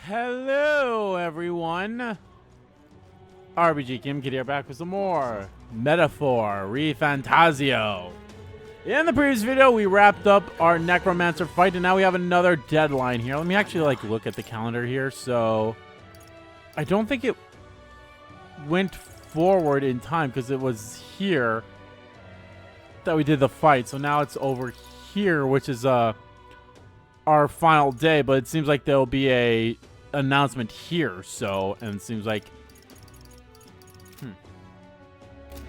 Hello, everyone. RBG Kim Kid here, back with some more Metaphor ReFantazio. In the previous video, we wrapped up our Necromancer fight, and now we have another deadline here. Let me actually look at the calendar here. So, I don't think it went forward in time because it was here that we did the fight. So now it's over here, which is our final day. But it seems like there'll be a announcement here. So, and it seems like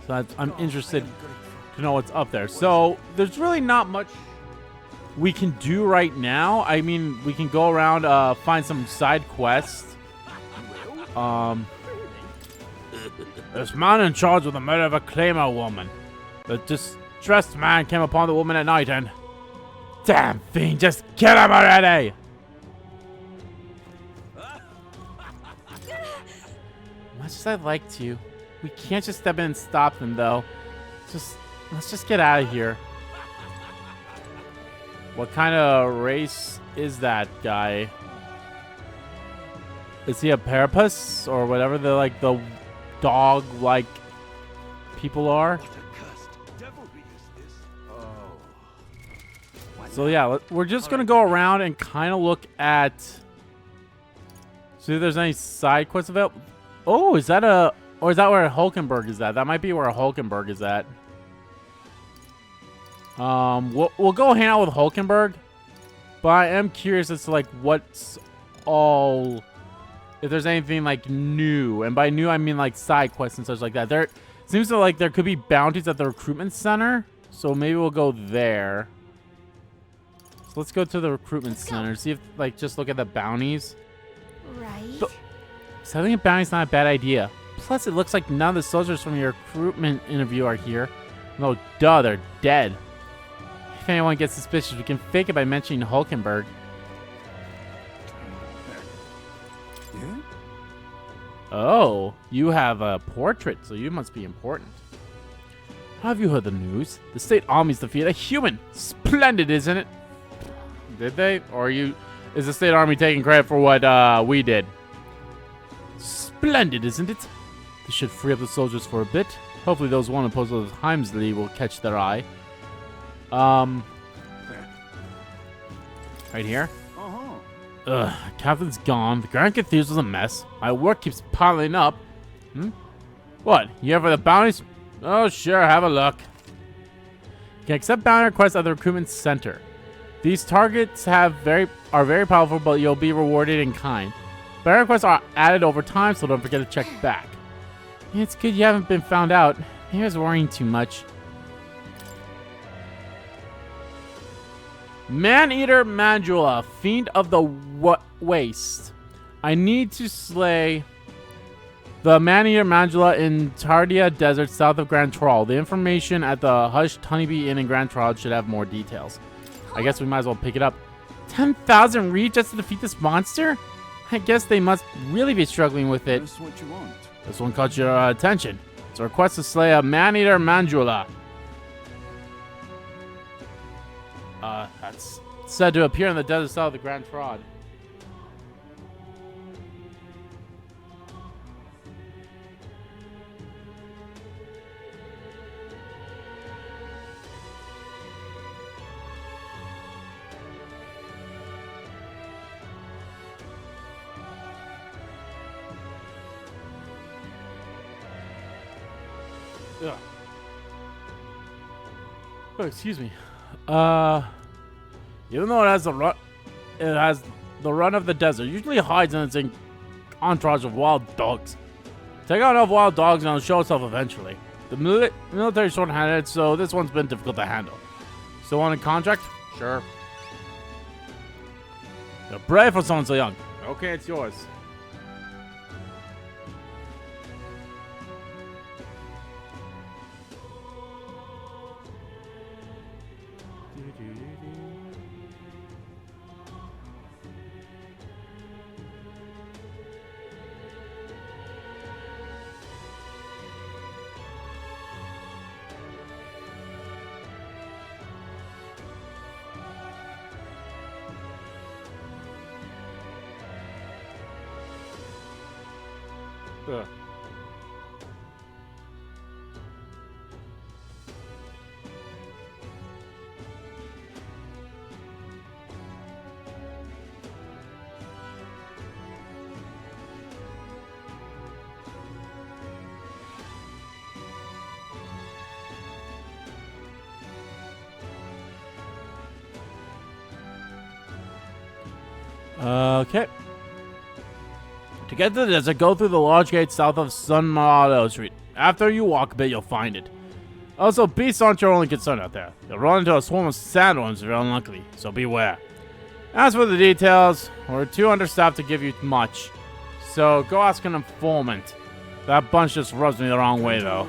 so I'm interested to know what's up there. So there's really not much we can do right now. I mean, we can go around, find some side quests. This man in charge of the murder of a Claymore woman. The distressed man came upon the woman at night and... Damn fiend, just kill him already! Much as I'd like to, we can't just step in and stop them, though. Let's just get out of here. What kind of race is that guy? Is he a Parapus or whatever the dog-like people are? So yeah, we're just gonna go around and kind of look at. See if there's any side quests available. Oh, is that a? Or is that where Hulkenberg is at? That might be where Hulkenberg is at. We'll go hang out with Hulkenberg, but I am curious as to what's all, if there's anything new, and by new I mean side quests and such like that. There seems to there could be bounties at the recruitment center, so maybe we'll go there. So let's go to the recruitment center, see if just look at the bounties. Right. Setting a bounty's not a bad idea. Plus, it looks like none of the soldiers from your recruitment interview are here. No, duh, they're dead. If anyone gets suspicious, we can fake it by mentioning Hulkenberg. Yeah? Oh, you have a portrait, so you must be important. Have you heard the news? The state army's defeated a human. Splendid, isn't it? Did they? Or is the state army taking credit for what we did? Splendid, isn't it? This should free up the soldiers for a bit. Hopefully those one opposed to Heimsley will catch their eye. Right here. Ugh, Captain's gone. The Grand Cathedral's a mess. My work keeps piling up. What? You here for the bounties? Oh, sure, have a look. You can accept bounty requests at the recruitment center. These targets are very powerful, but you'll be rewarded in kind. Bounty requests are added over time, so don't forget to check back. It's good you haven't been found out. Maybe I was worrying too much. Man-Eater Mandula, Fiend of the Waste. I need to slay the Man-Eater Mandula in Tardia Desert south of Grand Troll. The information at the Hushed Honeybee Inn in Grand Troll should have more details. I guess we might as well pick it up. 10,000 reed just to defeat this monster? I guess they must really be struggling with it. That's what you want. This one caught your attention. It's a request to slay a Man-Eater Mandula. That's said to appear in the desert south of the Grand Trod. Ugh. Oh, excuse me. Even though it has the run of the desert, it usually hides in its entourage of wild dogs. Take out enough wild dogs and it'll show itself eventually. The military's short-handed, so this one's been difficult to handle. Still on a contract? Sure. You're brave for someone so young. Okay, it's yours. Ugh. Okay. To get to the desert, go through the large gate south of Sun Marado Street. After you walk a bit, you'll find it. Also, beasts aren't your only concern out there. You'll run into a swarm of sandworms if you're unlucky, so beware. As for the details, we're too understaffed to give you much. So go ask an informant. That bunch just rubs me the wrong way, though.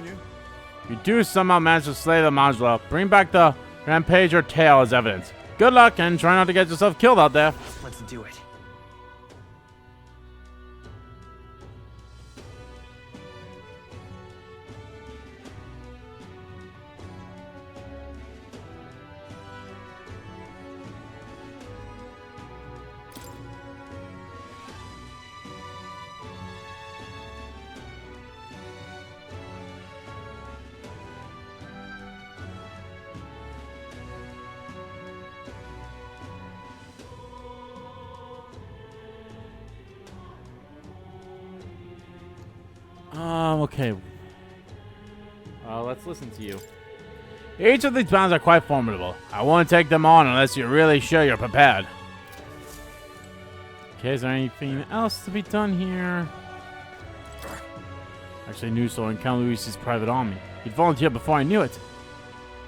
If you do somehow manage to slay the Majla, bring back the Rampager tail as evidence. Good luck, and try not to get yourself killed out there. Let's do it. Okay. Let's listen to you. Each of these bands are quite formidable. I won't take them on unless you're really sure you're prepared. Okay, is there anything else to be done here? Actually, I knew so in Count Luis's private army. He'd volunteered before I knew it.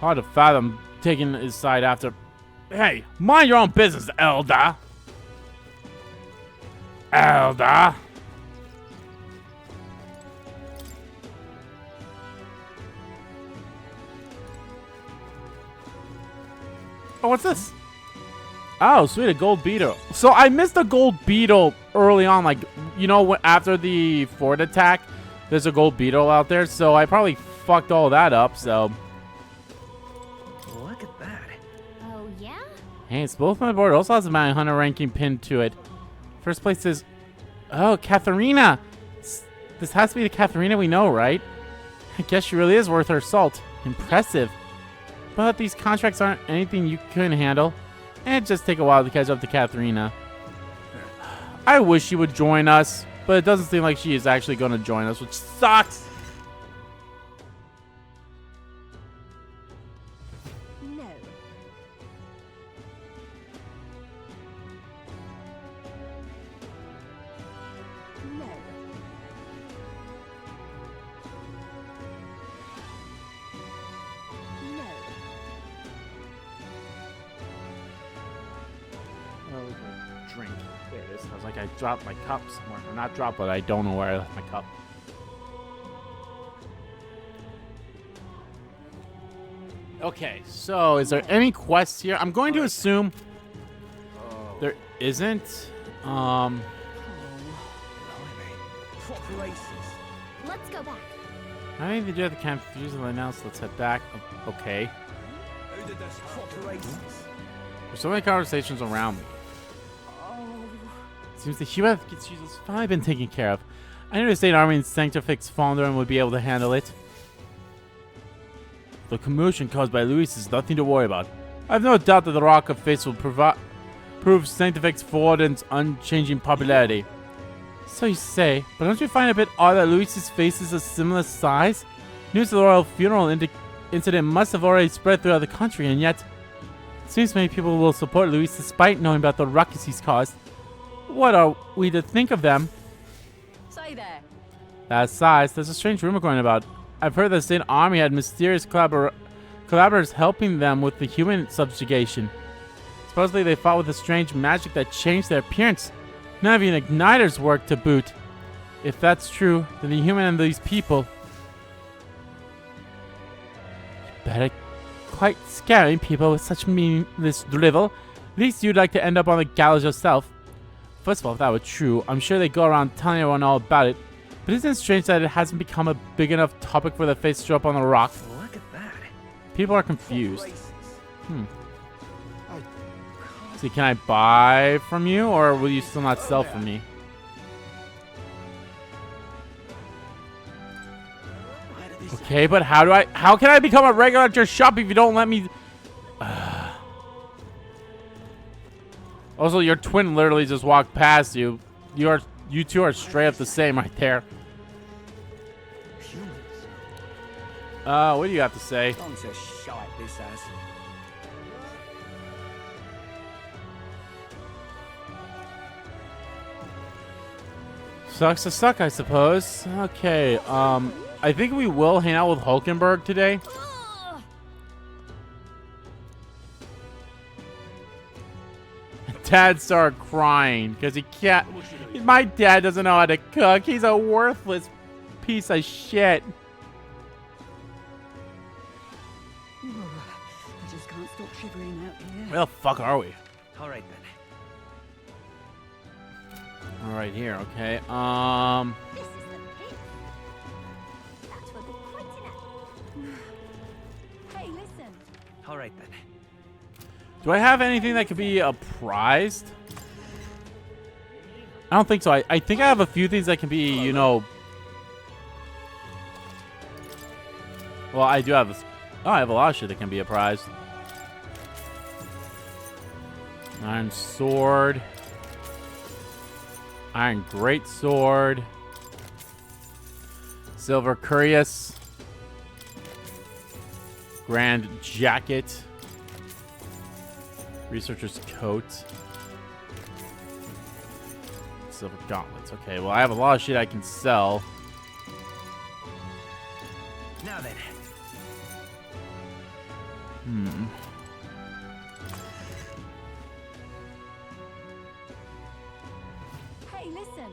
Hard to fathom taking his side after... Hey, mind your own business, Elda! Elda! Oh, what's this? Oh, sweet, a gold beetle. So I missed a gold beetle early on, like, you know, after the fort attack, there's a gold beetle out there, so I probably fucked all that up, so. Look at that. Oh, yeah? Hey, it's both my board. Also has a Mountain Hunter ranking pinned to it. First place is, oh, Katharina. This has to be the Katharina we know, right? I guess she really is worth her salt. Impressive. But these contracts aren't anything you couldn't handle. And it just take a while to catch up to Katharina. I wish she would join us, but it doesn't seem like she is actually going to join us, which sucks. No. No. No. Oh, drink. There it is. I was like, I dropped my cup somewhere. Or not dropped, but I don't know where I left my cup. Okay, so is there any quests here? I'm going to assume there isn't. Let's go back. I think they do have the camp usually now, so let's head back. Okay. There's so many conversations around me. Seems the human gets has finally been taken care of. I knew the state army and Sanctifix founder would be able to handle it. The commotion caused by Luis is nothing to worry about. I have no doubt that the Rock of Fates will prove Sanctifix Forden's unchanging popularity. So you say, but don't you find it a bit odd that Luis's face is a similar size? News of the royal funeral incident must have already spread throughout the country, and yet it seems many people will support Luis despite knowing about the ruckus he's caused. What are we to think of them? Say there. That size, there's a strange rumor going about. I've heard the state army had mysterious collaborators helping them with the human subjugation. Supposedly they fought with a strange magic that changed their appearance. None even igniters work to boot. If that's true, then the human and these people... better quite scaring people with such meaningless drivel. At least you'd like to end up on the gallows yourself. First of all, if that were true, I'm sure they'd go around telling everyone all about it. But isn't it strange that it hasn't become a big enough topic for the face to show up on the rock? Look at that. People are confused. See, can I buy from you, or will you still not sell from me? Okay, but how can I become a regular at your shop if you don't let me? Also, your twin literally just walked past you. You two are straight up the same right there. What do you have to say? Bunch of shite this has. Sucks to suck, I suppose. Okay, I think we will hang out with Hulkenberg today. Ugh. Dad started crying because he can't. My dad doesn't know how to cook. He's a worthless piece of shit. I just can't stop shivering out here. Where the fuck are we? All right then. All right, here. Okay. This is the pit. That will be quite enough. Hey, listen. All right then. Do I have anything that could be prized? I don't think so. I think I have a few things that can be, you know. Well, I do have this. Oh, I have a lot of shit that can be a prize. Iron sword. Iron great sword. Silver cuirass. Grand jacket. Researcher's coat. Silver gauntlets. Okay, well, I have a lot of shit I can sell. Now then. Hey, listen.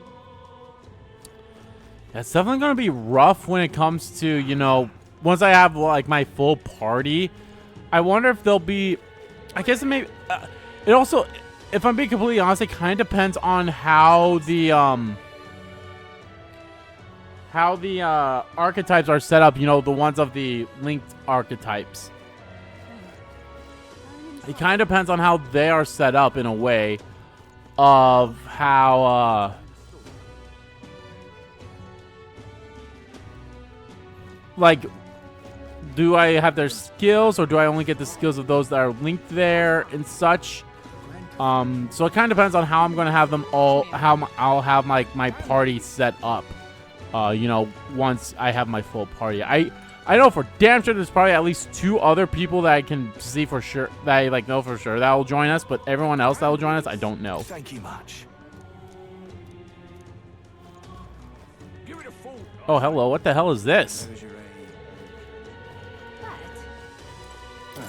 It's definitely going to be rough when it comes to, you know, once I have, like, my full party. I wonder if there'll be, I guess it may, it also, if I'm being completely honest, it kind of depends on how the archetypes are set up, you know, the ones of the linked archetypes. It kind of depends on how they are set up in a way of how, like, do I have their skills or do I only get the skills of those that are linked there and such? So it kind of depends on how I'm going to have them all, how I'll have my party set up, you know, once I have my full party. I know for damn sure there's probably at least 2 other people that I can see for sure, that I like know for sure that will join us, but everyone else that will join us, I don't know. Thank you much. Give it a full. Oh, hello. What the hell is this? What?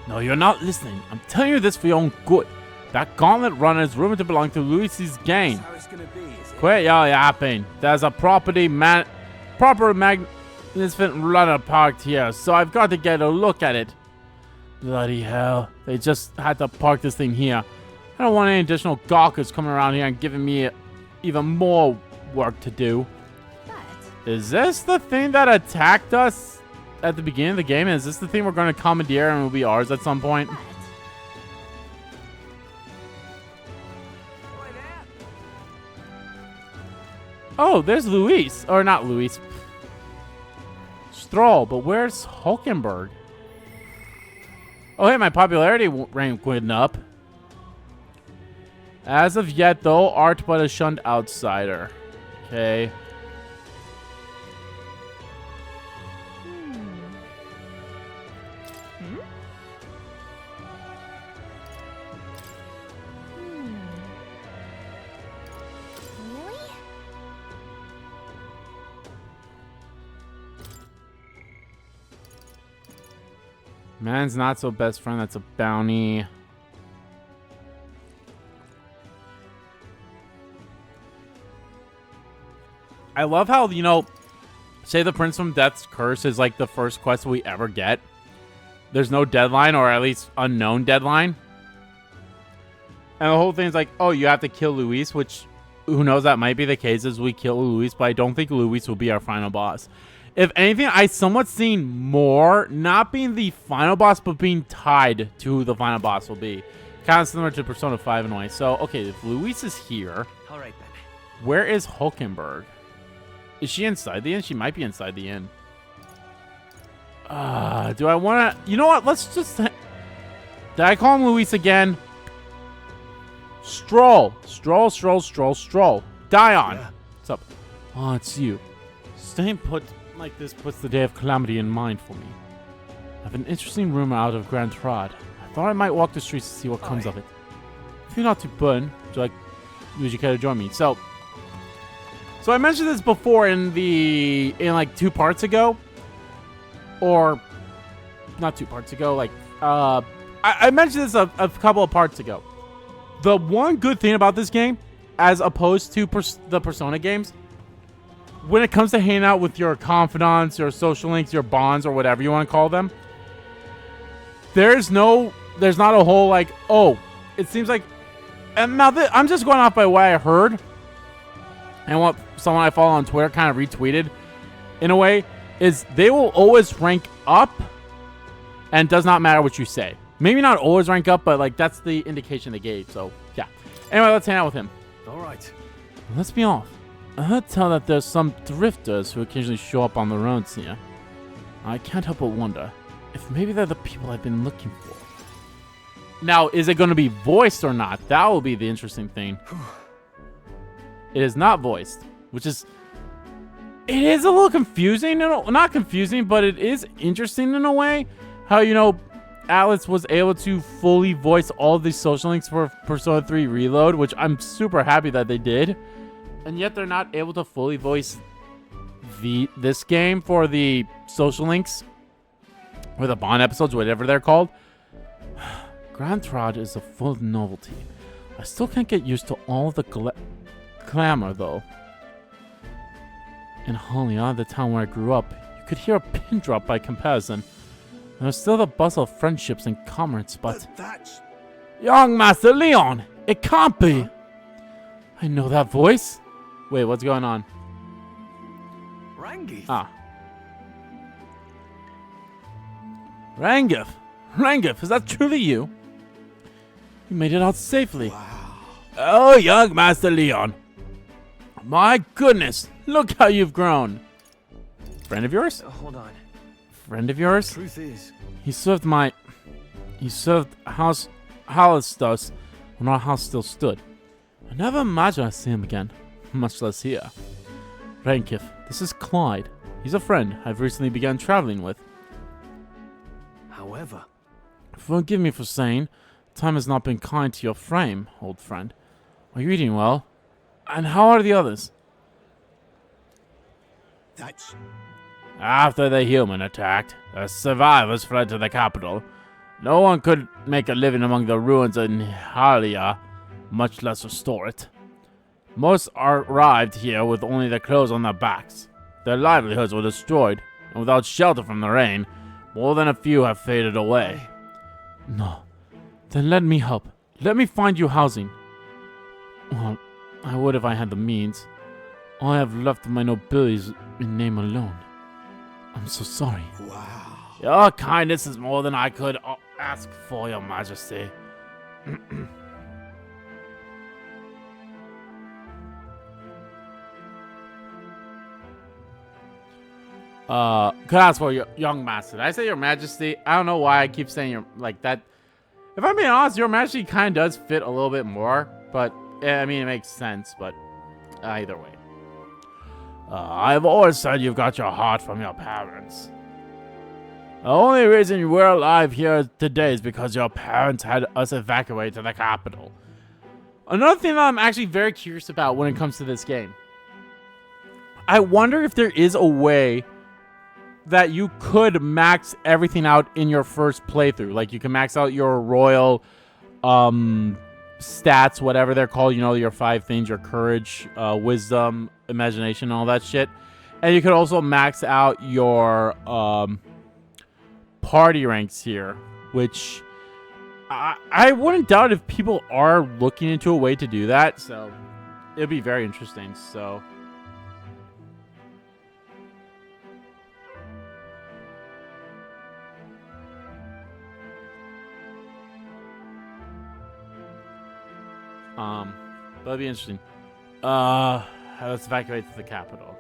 No, you're not listening. I'm telling you this for your own good. That gauntlet runner is rumored to belong to Luis's gang. How it's gonna be, is it? Quit your yapping. There's a proper magnificent runner parked here, so I've got to get a look at it. Bloody hell. They just had to park this thing here. I don't want any additional gawkers coming around here and giving me even more work to do. But Is this the thing that attacked us at the beginning of the game? Is this the thing we're going to commandeer and will be ours at some point? but Oh, there's Luis. Or not Luis. Stroll. But where's Hulkenberg? Oh, hey, my popularity rank went up. As of yet, though, art but a shunned outsider. Okay. really? Man's not so best friend. That's a bounty. I love how, you know, say the Prince from Death's Curse is like the first quest we ever get. There's no deadline, or at least unknown deadline. And the whole thing's like, oh, you have to kill Luis, which who knows, that might be the case as we kill Luis, but I don't think Luis will be our final boss. If anything, I somewhat seen more, not being the final boss, but being tied to who the final boss will be. Kind of similar to Persona 5 in a way. So, okay, if Luis is here, All right then. where is Hulkenberg? Is she inside the inn? She might be inside the inn. Do I want to... You know what? Let's just... Did I call him Luis again? Stroll. Stroll. Dion. Yeah. What's up? Oh, it's you. Staying put like this puts the day of calamity in mind for me. I have an interesting rumor out of Grand Trad. I thought I might walk the streets to see what comes of it. If you're not too burn, would you care to join me? So I mentioned this before in like 2 parts ago. Or not 2 parts ago, like I mentioned this a couple of parts ago. The one good thing about this game, as opposed to the Persona games, when it comes to hanging out with your confidants, your social links, your bonds, or whatever you want to call them, there's not a whole like, oh, it seems like, and now I'm just going off by what I heard and what someone I follow on Twitter kind of retweeted in a way, is they will always rank up and does not matter what you say. Maybe not always rank up, but like that's the indication they gave. So yeah. Anyway, let's hang out with him. All right. Let's be off. I heard tell that there's some drifters who occasionally show up on the roads here. I can't help but wonder if maybe they're the people I've been looking for. Now, is it going to be voiced or not? That will be the interesting thing. It is not voiced, which is... It is a little confusing. Not confusing, but it is interesting in a way. How, you know, Atlas was able to fully voice all these social links for Persona 3 Reload, which I'm super happy that they did. And yet they're not able to fully voice this game for the social links. Or the Bond episodes, whatever they're called. Grand Trad is a full novelty. I still can't get used to all the clamor, though. In Holia, the town where I grew up, you could hear a pin drop by comparison. There's still the bustle of friendships and commerce, but... That's... Young Master Leon! It can't be! I know that voice. Wait, what's going on? Rangi. Ah. Rangif, is that truly you? You made it out safely. Wow. Oh, young Master Leon. My goodness, look how you've grown. Friend of yours? Hold on. Friend of yours? Truth is... He served House Halistos when our house still stood. I never imagined I'd see him again, much less here. Rankif, this is Clyde. He's a friend I've recently begun traveling with. However... Forgive me for saying, time has not been kind to your frame, old friend. Are you eating well? And how are the others? That's... After the human attacked, the survivors fled to the capital. No one could make a living among the ruins in Halia, much less restore it. Most arrived here with only their clothes on their backs. Their livelihoods were destroyed, and without shelter from the rain, more than a few have faded away. No. Then let me help. Let me find you housing. Well, I would if I had the means. All I have left of my nobility is in name alone. I'm so sorry. Wow. Your kindness is more than I could ask for, Your Majesty. Could ask for your young master. Did I say Your Majesty? I don't know why I keep saying your like that. If I'm being honest, Your Majesty kind of does fit a little bit more, but I mean it makes sense. But either way, I've always said you've got your heart from your parents. The only reason we're alive here today is because your parents had us evacuate to the capital. Another thing that I'm actually very curious about when it comes to this game, I wonder if there is a way that you could max everything out in your first playthrough. Like you can max out your royal stats, whatever they're called, you know, your 5 things, your courage, wisdom, imagination, all that shit. And you could also max out your party ranks here, which I wouldn't doubt if people are looking into a way to do that. So it'd be very interesting. So that'd be interesting. Let's evacuate to the capital.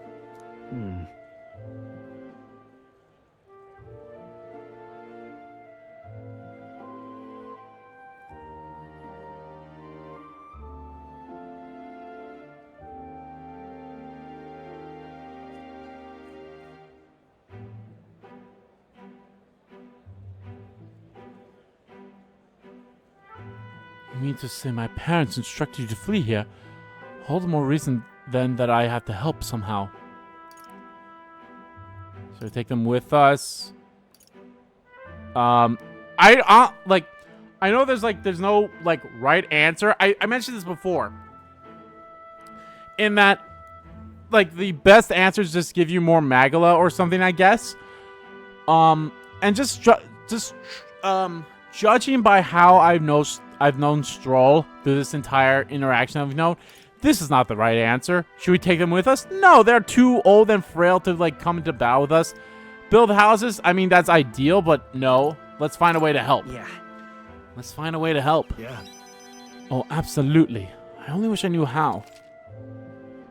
You mean to say my parents instructed you to flee here? All the more reason then that I have to help somehow. So we take them with us. I know there's no like right answer. I mentioned this before. In that, like, the best answers just give you more Magala or something, I guess. And judging by how I've known Stroll through this entire interaction I've known, this is not the right answer. Should we take them with us? No, they're too old and frail to like come into battle with us. Build houses? I mean, that's ideal, but no. Let's find a way to help. Yeah. Let's find a way to help. Yeah. Oh, absolutely. I only wish I knew how.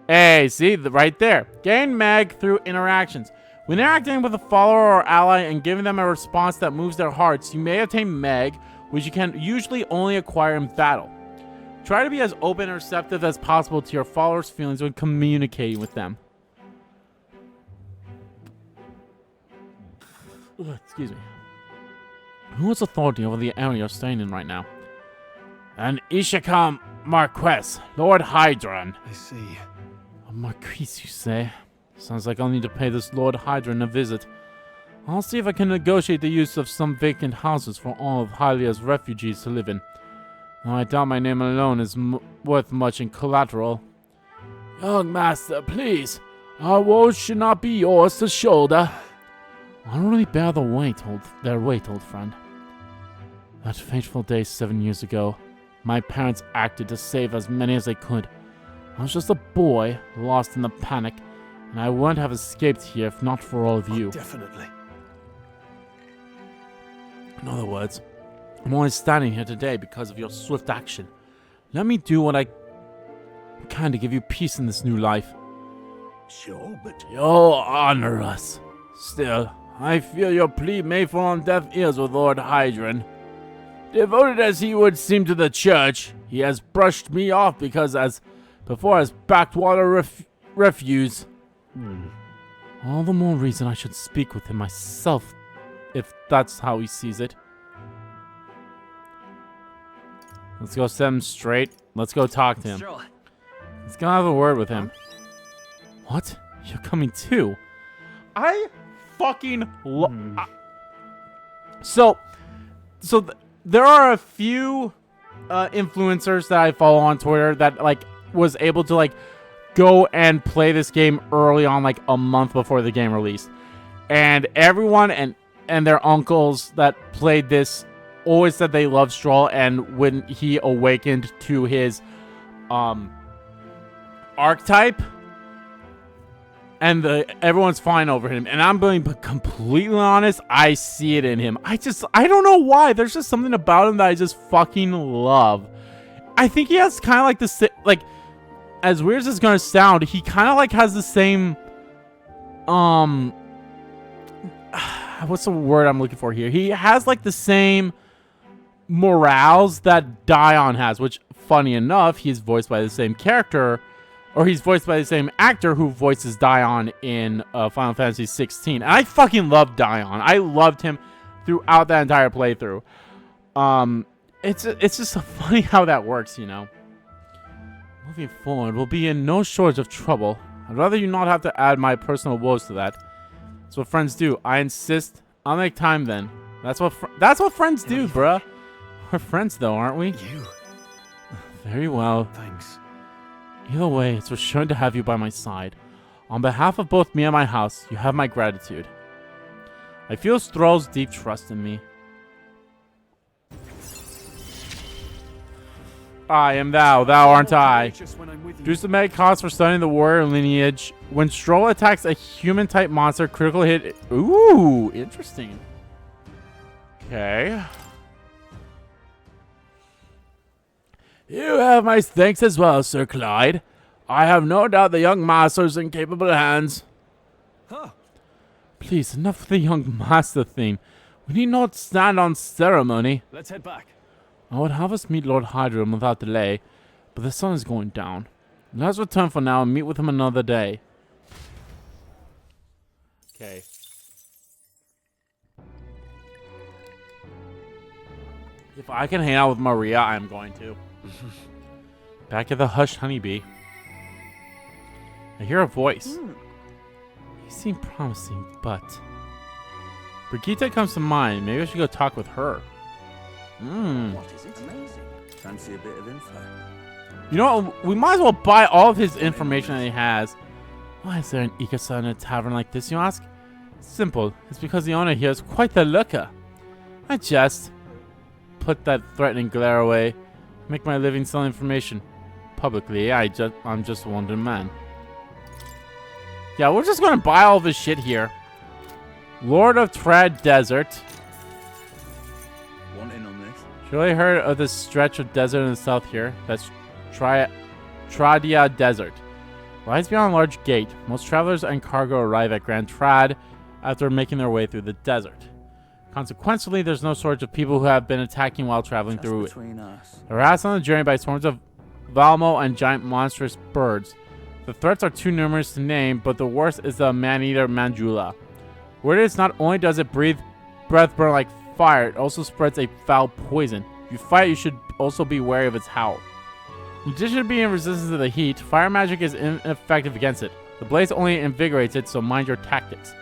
Hey, see? Right there. Gain Meg through interactions. When interacting with a follower or ally and giving them a response that moves their hearts, you may obtain Meg, which you can usually only acquire in battle. Try to be as open and receptive as possible to your followers' feelings when communicating with them. Ugh, excuse me. Who has authority over the area you're staying in right now? An Ishakam Marquess, Lord Hydron. I see. A Marquis, you say? Sounds like I'll need to pay this Lord Hydron a visit. I'll see if I can negotiate the use of some vacant houses for all of Hylia's refugees to live in. Though I doubt my name alone is worth much in collateral. Young master, please. Our woes should not be yours to shoulder. I don't really bear their weight, old friend. That fateful day 7 years ago, my parents acted to save as many as they could. I was just a boy, lost in the panic, and I wouldn't have escaped here if not for all of you. Definitely. In other words, I'm only standing here today because of your swift action. Let me do what I can to give you peace in this new life. Sure, but... You'll honor us. Still, I fear your plea may fall on deaf ears with Lord Hydron. Devoted as he would seem to the church, he has brushed me off because as backwater refuse. All the more reason I should speak with him myself, if that's how he sees it. Let's go set him straight. Let's go talk to him. Let's go have a word with him. What? You're coming too? I fucking there are a few influencers that I follow on Twitter that like was able to like go and play this game early on, like a month before the game released, and everyone and their uncles that played this always said they loved Stroll, and when he awakened to his archetype, and everyone's fine over him. And I'm being completely honest, I see it in him. I don't know why. There's just something about him that I just fucking love. I think he has kind of like the like, as weird as it's gonna sound, he kind of like has the same what's the word I'm looking for here? He has like the same morals that Dion has, which funny enough, he's voiced by the same character, or he's voiced by the same actor who voices Dion in Final Fantasy 16. And I fucking love Dion. I loved him throughout that entire playthrough. It's just so funny how that works, you know. Moving forward, we'll be in no shortage of trouble. I'd rather you not have to add my personal woes to that. That's what friends do. I insist. I'll make time then. That's what friends do, bruh. We're friends though, aren't we? You. Very well. Thanks. Either way, it's reassuring to have you by my side. On behalf of both me and my house, you have my gratitude. I feel Stroll's deep trust in me. I am thou, thou aren't I. Reduce the mag cost for studying the warrior lineage. When Stroll attacks a human-type monster, critical hit... Ooh, interesting. Okay. You have my thanks as well, Sir Clyde. I have no doubt the young master is in capable hands. Huh. Please, enough of the young master theme. We need not stand on ceremony. Let's head back. I would have us meet Lord Hydron without delay, but the sun is going down. Let us return for now and meet with him another day. Okay. If I can hang out with Maria, I'm going to. Back at the hushed honeybee. I hear a voice. You seem promising, but... Brigitte comes to mind. Maybe I should go talk with her. What is it? Amazing. Fancy a bit of info. You know what? We might as well buy all of his information that he has. Why is there an Ikasa in a tavern like this, you ask? Simple. It's because the owner here is quite the looker. I just put that threatening glare away. Make my living selling information. Publicly, I'm just a wandering man. Yeah, we're just gonna buy all of his shit here. Lord of Trad Desert. Want in on this? Surely heard of this stretch of desert in the south here. That's Tradia Desert. Lies beyond a large gate. Most travelers and cargo arrive at Grand Trad after making their way through the desert. Consequently, there's no shortage of people who have been attacking while traveling through it. Harassed on the journey by swarms of Valmo and giant monstrous birds. The threats are too numerous to name, but the worst is the man-eater Manjula. Word is not only does it breath burn like fire, it also spreads a foul poison. If you fight, you should also be wary of its howl. In addition to being resistant to the heat, fire magic is ineffective against it. The blaze only invigorates it, so mind your tactics.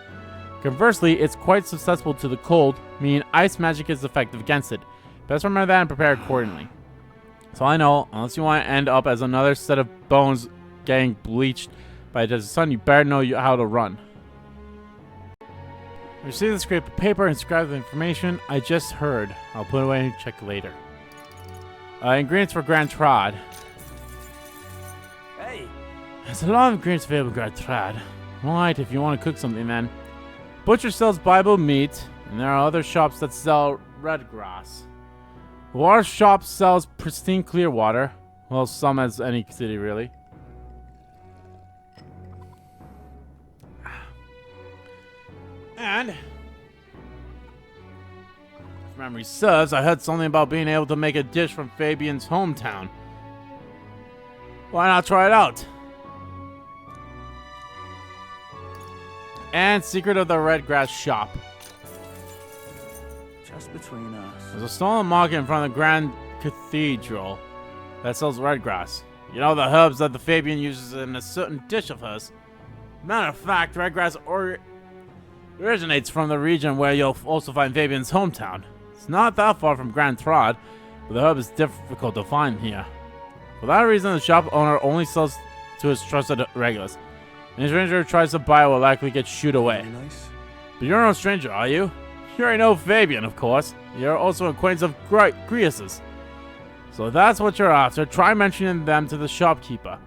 Conversely, it's quite susceptible to the cold, meaning ice magic is effective against it. Best remember that and prepare accordingly. So I know, unless you want to end up as another set of bones getting bleached by the sun, you better know how to run. Receive the scrap of paper and scribe the information I just heard. I'll put it away and check later. Ingredients for Grand Trad. Hey! There's a lot of ingredients available in Grand Trad. Alright, if you want to cook something then. Butcher sells Bible meat, and there are other shops that sell red grass. The water shop sells pristine clear water. Well, some as any city, really. And, if memory serves, I heard something about being able to make a dish from Fabian's hometown. Why not try it out? And secret of the red grass shop. Just between us. There's a stolen market in front of the Grand Cathedral that sells red grass. You know, the herbs that the Fabian uses in a certain dish of hers. Matter of fact, red grass originates from the region where you'll also find Fabian's hometown. It's not that far from Grand Trad, but the herb is difficult to find here. For that reason, the shop owner only sells to his trusted regulars. Any stranger who tries to buy it will likely get shooed away. Very nice. But you're no stranger, are you? You already know Fabian, of course. You're also an acquaintance of Grius's. So if that's what you're after, try mentioning them to the shopkeeper.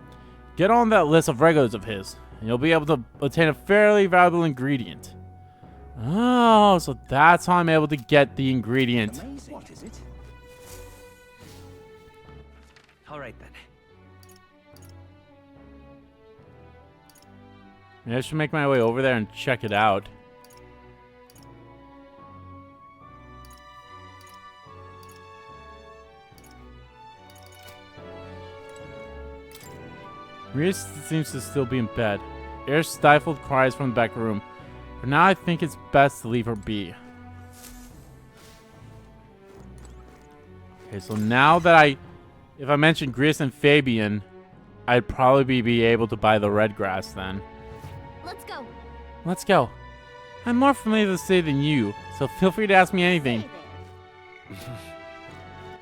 Get on that list of regulars of his, and you'll be able to obtain a fairly valuable ingredient. Oh, so that's how I'm able to get the ingredient. Amazing. What is it? All right then. Maybe I should make my way over there and check it out. Maria seems to still be in bed. Air stifled cries from the back room. For now, I think it's best to leave her be. Okay, so now that if I mention Grius and Fabian, I'd probably be able to buy the red grass then. Let's go. Let's go. I'm more familiar with the city than you, so feel free to ask me anything. Hey there.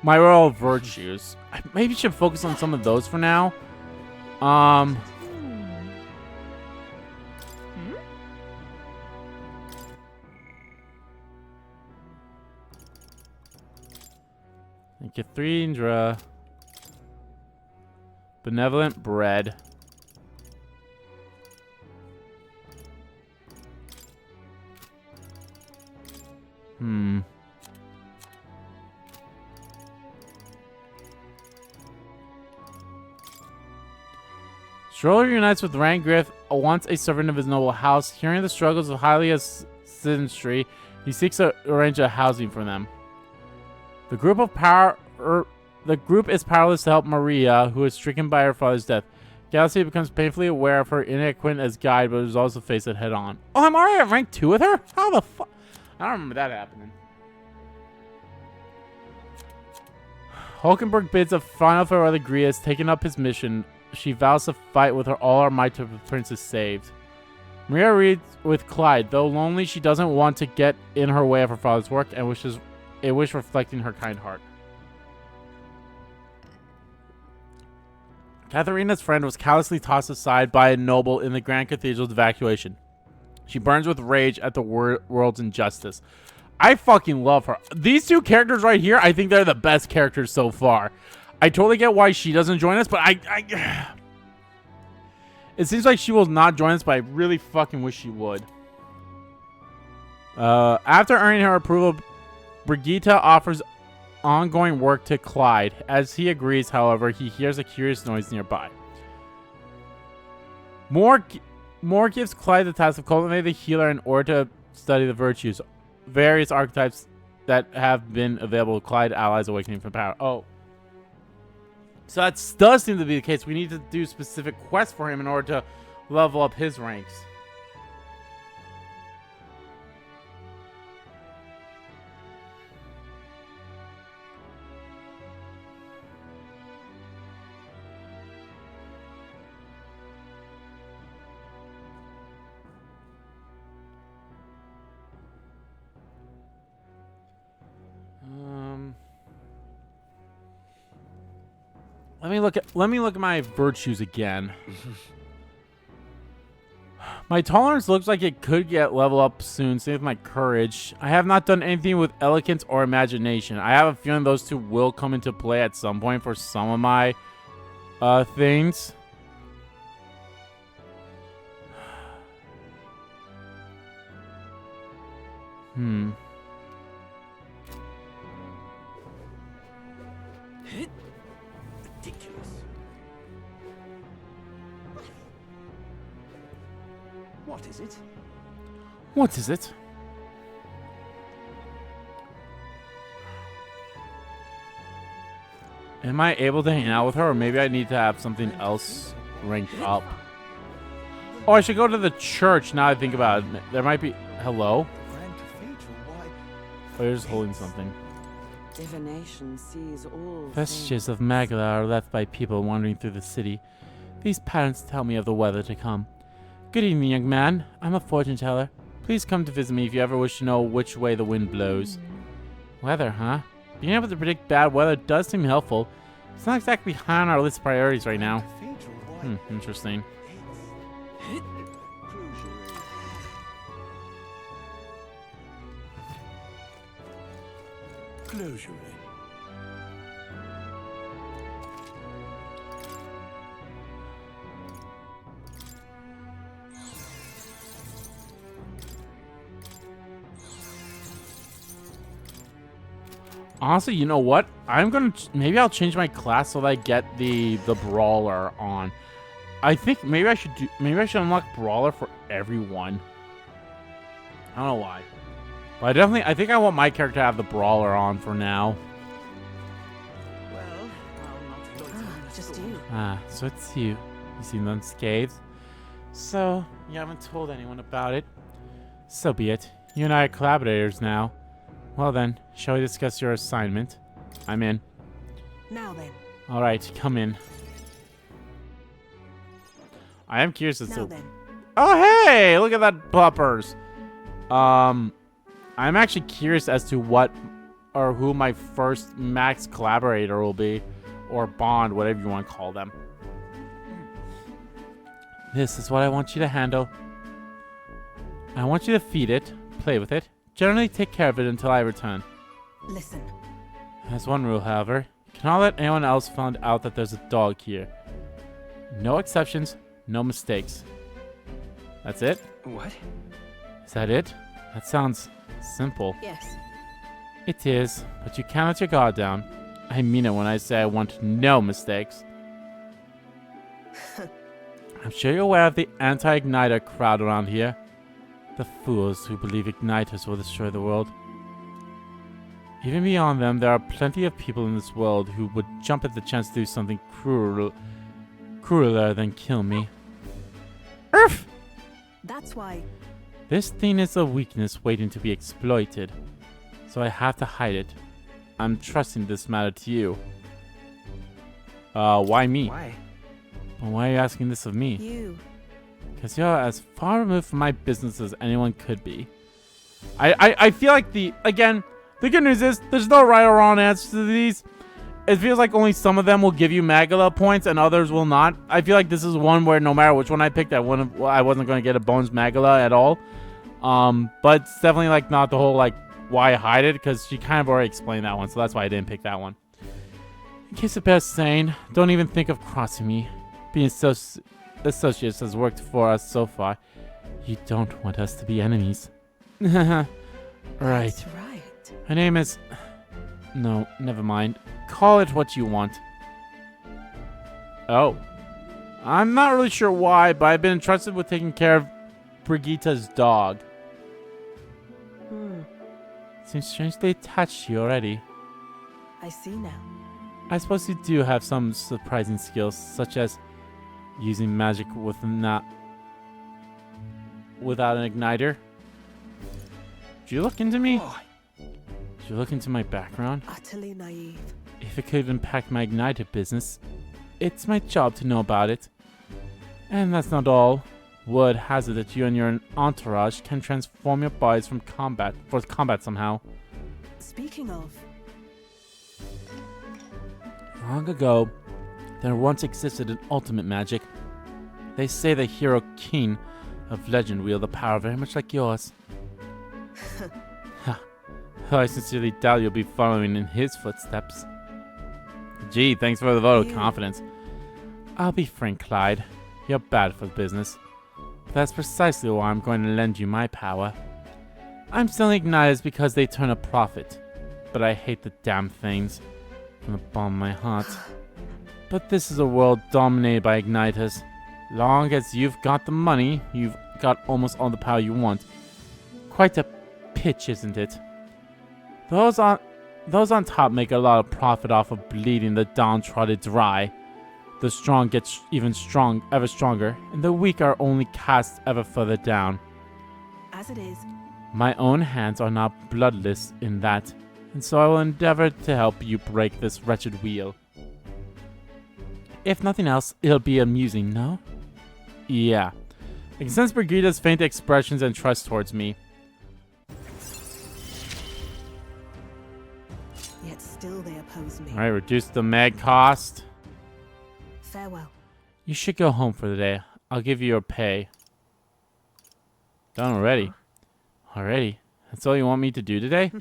My royal virtues. I maybe should focus on some of those for now. Cathrindra. Benevolent bread. Stroller unites with Rangriff, once a servant of his noble house. Hearing the struggles of Hylia's citizenry, he seeks to arrange a housing for them. The group is powerless to help Maria, who is stricken by her father's death. Galaxy becomes painfully aware of her inadequate as guide, but resolves to face it head on. Oh, I'm already at rank 2 with her? How the fuck? I don't remember that happening. Hulkenberg bids a final farewell to Grias, taking up his mission. She vows to fight with all her might to have the princess saved. Maria reads with Clyde. Though lonely, she doesn't want to get in her way of her father's work and wishes a wish reflecting her kind heart. Katharina's friend was callously tossed aside by a noble in the Grand Cathedral's evacuation. She burns with rage at the world's injustice. I fucking love her. These two characters right here, I think they're the best characters so far. I totally get why she doesn't join us, but it seems like she will not join us, but I really fucking wish she would. After earning her approval, Brigitte offers ongoing work to Clyde. As he agrees, however, he hears a curious noise nearby. Moore gives Clyde the task of cultivating the healer in order to study the virtues. Various archetypes that have been available to Clyde allies awakening from power. Oh. So that does seem to be the case. We need to do specific quests for him in order to level up his ranks. Let me look at my virtues again. My tolerance looks like it could get level up soon. Same with my courage. I have not done anything with eloquence or imagination. I have a feeling those two will come into play at some point for some of my things. Ridiculous. What is it? What is it? Am I able to hang out with her, or maybe I need to have something else ranked up? Oh, I should go to the church now I think about it. There might be... Hello? Oh, you're just holding something. Divination sees all Vestiges of Magla are left by people wandering through the city. These patterns tell me of the weather to come. Good evening, young man. I'm a fortune teller. Please come to visit me if you ever wish to know which way the wind blows. Weather, huh? Being able to predict bad weather does seem helpful. It's not exactly high on our list of priorities right now. Interesting. Closure. Honestly, you know what? I'm gonna maybe I'll change my class so that I get the brawler on. I think maybe I should unlock brawler for everyone. I don't know why, but I think I want my character to have the brawler on for now. Well, I'll not loiter. just you. Ah, so it's you. You seem unscathed. So you haven't told anyone about it. So be it. You and I are collaborators now. Well then, shall we discuss your assignment? I'm in. Now then. Alright, come in. I am curious as Now to... then. Oh hey! Look at that puppers! I'm actually curious as to what or who my first max collaborator will be. Or bond, whatever you want to call them. This is what I want you to handle. I want you to feed it, play with it. Generally take care of it until I return. Listen. There's one rule, however. You cannot let anyone else find out that there's a dog here. No exceptions, no mistakes. That's it? What? Is that it? That sounds simple. Yes. It is, but you can't let your guard down. I mean it when I say I want no mistakes. I'm sure you're aware of the anti-igniter crowd around here. The fools who believe igniters will destroy the world. Even beyond them, there are plenty of people in this world who would jump at the chance to do something crueler than kill me. Urf! That's why. This thing is a weakness waiting to be exploited, so I have to hide it. I'm trusting this matter to you. Why me? Why? Well, why are you asking this of me? You. Because you're as far removed from my business as anyone could be. I feel like the good news is there's no right or wrong answer to these. It feels like only some of them will give you Magala points and others will not. I feel like this is one where no matter which one I picked, I wasn't going to get a bonus Magala at all. But it's definitely like not the whole like why hide it, because she kind of already explained that one, so that's why I didn't pick that one. In case it bears saying, don't even think of crossing me. Being associates has worked for us so far. You don't want us to be enemies. Right. That's right. Her name is... No, never mind. Call it what you want. Oh. I'm not really sure why, but I've been entrusted with taking care of Brigitta's dog. Seems strangely attached to you already. I see now. I suppose you do have some surprising skills, such as using magic without an igniter. Did you look into me? Did you look into my background? Utterly naive. If it could impact my igniter business, it's my job to know about it. And that's not all. Word has it that you and your entourage can transform your bodies for combat somehow. Speaking of, Long ago, there once existed an ultimate magic. They say the hero king of legend wield a power very much like yours. I sincerely doubt you'll be following in his footsteps. Gee, thanks for the vote of confidence. I'll be frank, Clyde. You're bad for business. But that's precisely why I'm going to lend you my power. I'm selling igniters because they turn a profit. But I hate the damn things from the bottom of my heart. But this is a world dominated by igniters. Long as you've got the money, you've got almost all the power you want. Quite a pitch, isn't it? Those on top make a lot of profit off of bleeding the downtrodden dry. The strong get ever stronger, and the weak are only cast ever further down. as it is, My own hands are not bloodless in that, and so I will endeavor to help you break this wretched wheel. If nothing else, it'll be amusing, no? Yeah. I can sense Brigitta's faint expressions and trust towards me. yet still they oppose me. Alright, reduce the mag cost. Farewell. You should go home for the day. I'll give you your pay. Done already. Already? That's all you want me to do today?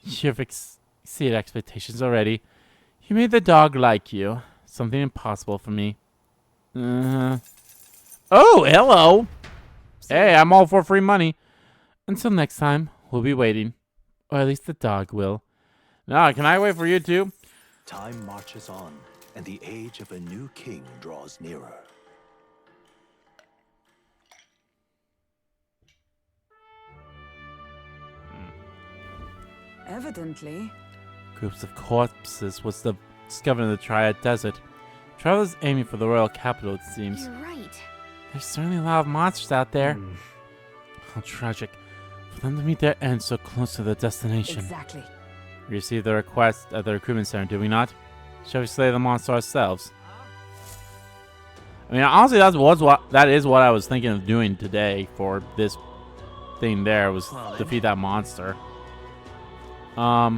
You've exceeded expectations already. You made the dog like you. Something impossible for me. Oh, hello! Hey, I'm all for free money. Until next time, we'll be waiting. Or at least the dog will. Now, can I wait for you too? Time marches on, and the age of a new king draws nearer. Evidently. Groups of corpses was discovered in the Triad Desert. Travelers aiming for the royal capital, it seems. You're right. There's certainly a lot of monsters out there. How tragic. For them to meet their end so close to their destination. Exactly. We received the request at the recruitment center, did we not? Shall we slay the monster ourselves? I mean, honestly, that is what I was thinking of doing today for this thing there, was defeat that monster. Let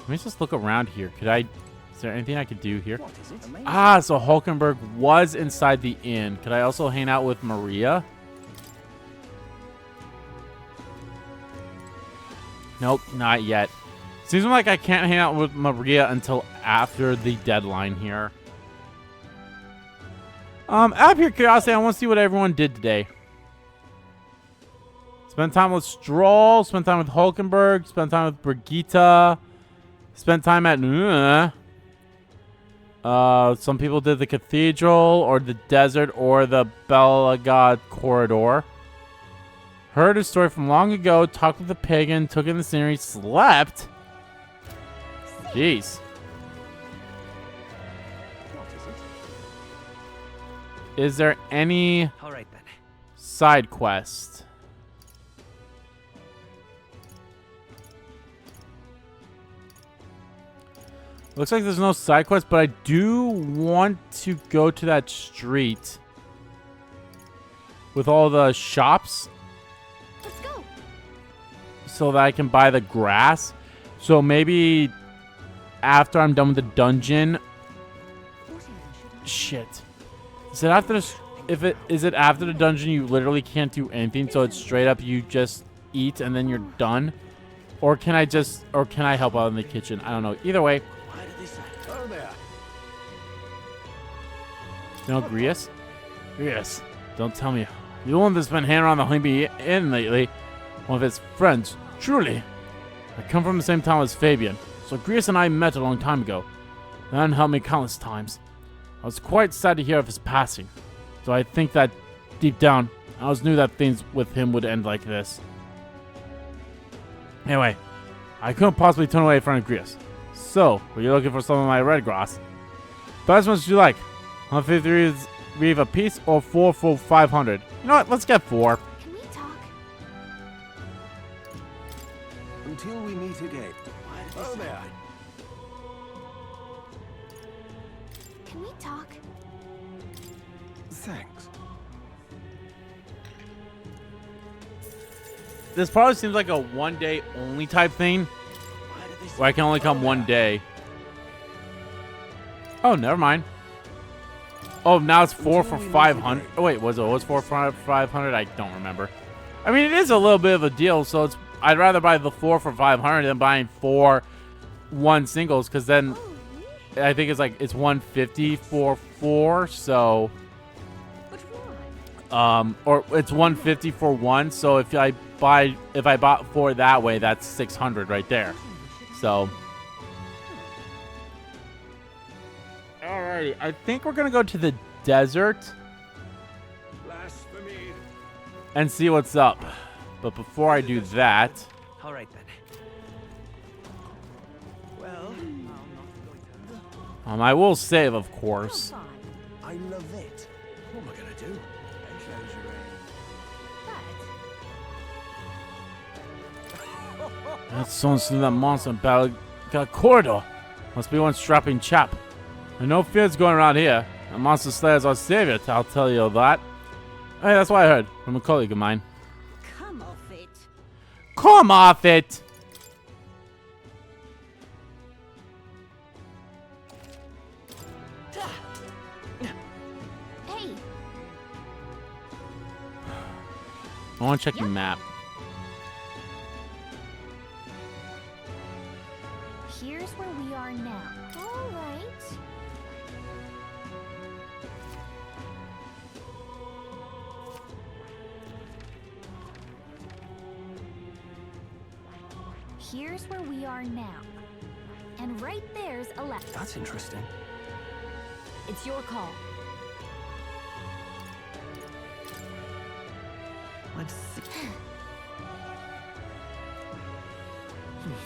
me just look around here. Is there anything I could do here? What is it? Amazing. Ah, so Hulkenberg was inside the inn. Could I also hang out with Maria? Nope, not yet. Seems like I can't hang out with Maria until after the deadline here. Out of pure curiosity, I want to see what everyone did today. Spend time with Stroll, spend time with Hulkenberg, spend time with Brigitta, spend time at some people did the cathedral or the desert or the Belagod corridor. Heard a story from long ago, talked with the pagan, took in the scenery, slept. Jeez. What is it? Is there any All right then. side quest? Looks like there's no side quest, but I do want to go to that street with all the shops Let's go. so that I can buy the grass. So maybe after I'm done with the dungeon. Shit. Is it after the, is it after the dungeon you literally can't do anything, so it's straight up you just eat and then you're done? Or can I help out in the kitchen? I don't know. Either way. Oh there. You know, Grius? Grius, don't tell me. You're the one that's been hanging around the Honeybee Inn lately. One of his friends. Truly. I come from the same town as Fabian. So Grius and I met a long time ago. That helped me countless times. I was quite sad to hear of his passing. So I think that deep down, I always knew that things with him would end like this. Anyway, I couldn't possibly turn away in front of Grius. So, were you looking for some of my red grass? But as much as you like. 150 reeve a piece or 4 for 500. You know what? Let's get 4. Can we talk? Until we meet again. Oh there. Can we talk? Thanks. This probably seems like a one-day only type thing, where I can only come one day. Oh, never mind. Oh, now it's 4 for 500. Oh, wait, was 4 for 500? I don't remember. I mean, it is a little bit of a deal, so it's. I'd rather buy the 4 for 500 than buying 4 one singles, because then I think it's 150 for 4. So, But why? or it's 150 for 1. So if I bought 4 that way, that's 600 right there. So. Alrighty, I think we're gonna go to the desert Blasphemy. and see what's up. But before I do that, All right then. Well, I will save, of course. Fine. I love it. What am I gonna do? But That someone slew that monster in battle. Got a corridor. Must be one strapping chap. And no fears going around here. The monster slayer's our savior, I'll tell you that. Hey, that's what I heard from a colleague of mine. come off it. Come off it! Hey, I want to check your map. here's where we are now. All right. Here's where we are now. And right there's a left. that's interesting. It's your call. Let's see.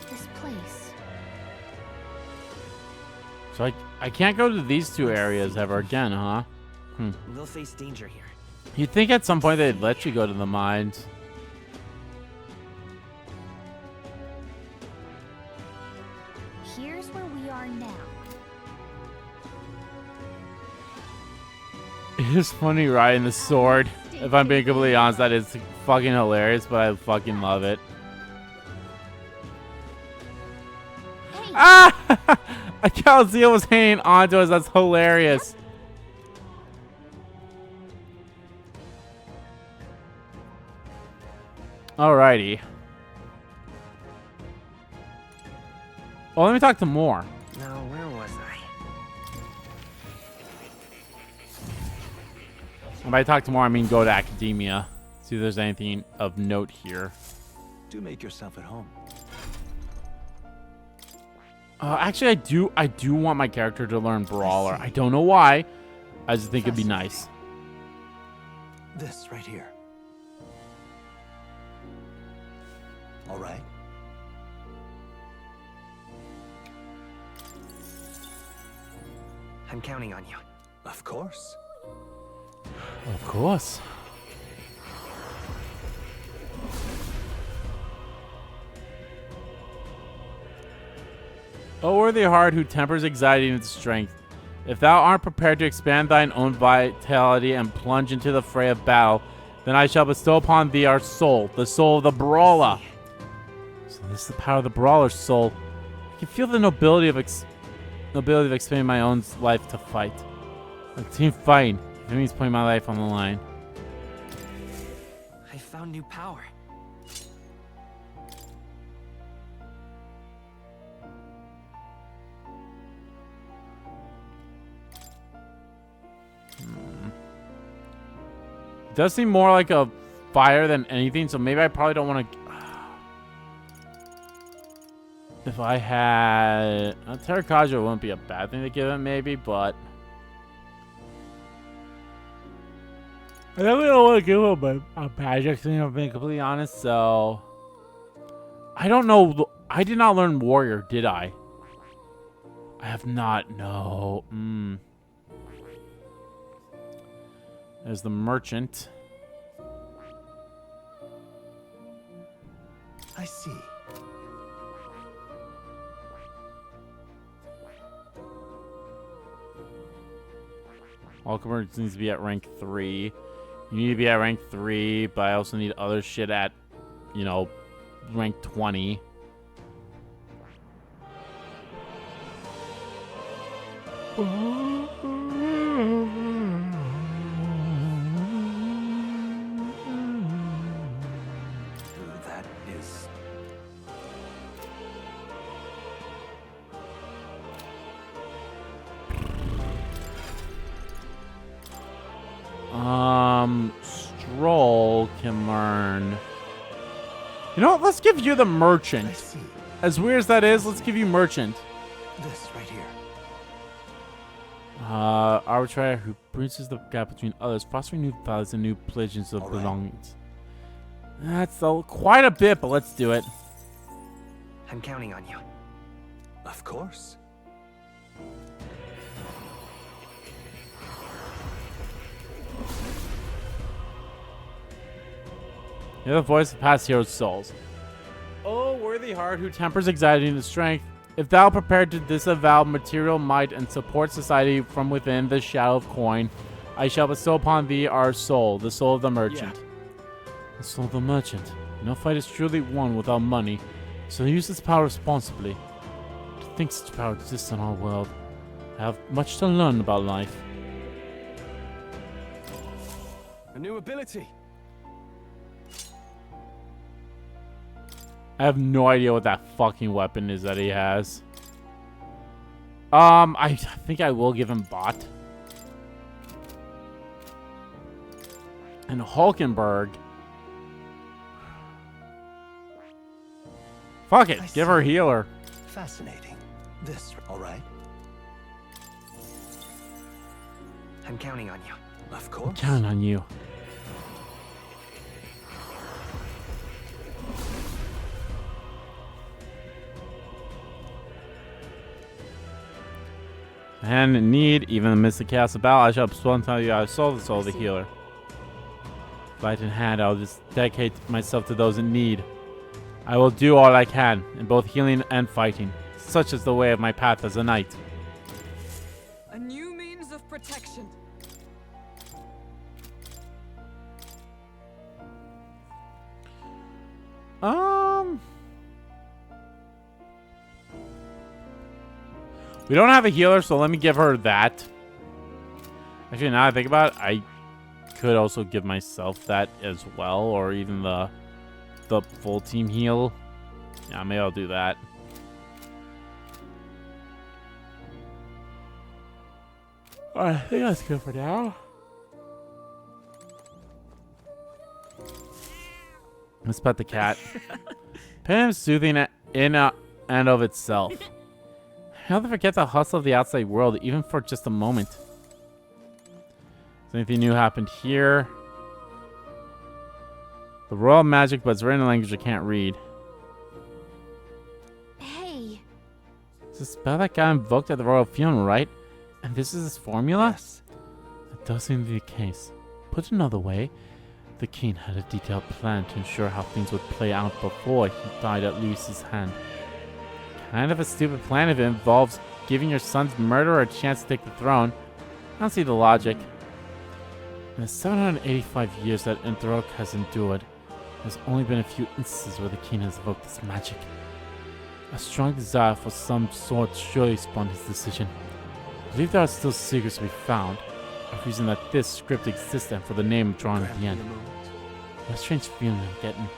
This place. So I can't go to these two areas ever again, huh? We'll face danger here. You'd think at some point they'd let you go to the mines. Here's where we are now. It is funny riding the sword. If I'm being completely honest, that is fucking hilarious, but I fucking love it. Hey, Ah! Calzeel was hanging onto us. That's hilarious. Alrighty. Well, let me talk to more. Now, where was I? And by talk to more, I mean go to academia. See if there's anything of note here. Do make yourself at home. Actually, I do want my character to learn Brawler. I don't know why. I just think it'd be nice. This right here. All right. I'm counting on you. Of course. Of course. O worthy heart who tempers anxiety into strength, if thou art prepared to expand thine own vitality and plunge into the fray of battle, then I shall bestow upon thee our soul, the soul of the brawler. So this is the power of the brawler's soul. I can feel the nobility of expanding my own life to fight. Like team fighting, if it means putting my life on the line. I found new power. It does seem more like a fire than anything, so maybe I probably don't want to... If I had... Terracotta wouldn't be a bad thing to give him, maybe, but... I definitely don't want to give him a magic thing, if I'm being completely honest, so... I don't know. I did not learn warrior, did I? I have not, no. There's the merchant. I see. Alchemist needs to be at rank 3. You need to be at rank 3, but I also need other shit at, you know, rank 20. That is... Stroll can learn. You know what? Let's give you the I merchant. see. As weird as that is, let's give you merchant. This right here. Arbitrator who bridges the gap between others, fostering new values and new pledges of All right. belongings. That's quite a bit, but let's do it. I'm counting on you. Of course. You're the voice of past heroes' souls. O worthy heart who tempers anxiety into strength, if thou prepared to disavow material might and support society from within the shadow of coin, I shall bestow upon thee our soul, the soul of the merchant. The soul of the merchant. No fight is truly won without money, so use this power responsibly. To think such power exists in our world, I have much to learn about life. A new ability. I have no idea what that fucking weapon is that he has. I think I will give him bot. And Hulkenberg. Fuck it, give her healer. Fascinating. This, all right? I'm counting on you. Of course. Count on you. And in need, even amidst the chaos of battle, I shall tell you I soul the soul of the healer. Light in hand, I'll just dedicate myself to those in need. I will do all I can, in both healing and fighting. Such is the way of my path as a knight. A new means of protection. We don't have a healer, so let me give her that. Actually, now that I think about it, I could also give myself that as well, or even the full team heal. Yeah, maybe I'll do that. Alright, I think that's good for now. Let's pet the cat. Pet him soothing in and of itself. How to forget the hustle of the outside world, even for just a moment. Has anything new happened here? The royal magic, but it's written in a language I can't read. Hey. Is the spell that got invoked at the royal funeral, right? And this is his formula? Yes. It does seem to be the case. Put another way, the king had a detailed plan to ensure how things would play out before he died at Louis's hand. kind of a stupid plan if it involves giving your son's murderer a chance to take the throne. I don't see the logic. In the 785 years that Enthrok has endured, there's only been a few instances where the king has evoked this magic. A strong desire for some sort surely spawned his decision. I believe there are still secrets to be found, a reason that this script exists and for the name drawn at the end. What a strange feeling I'm getting.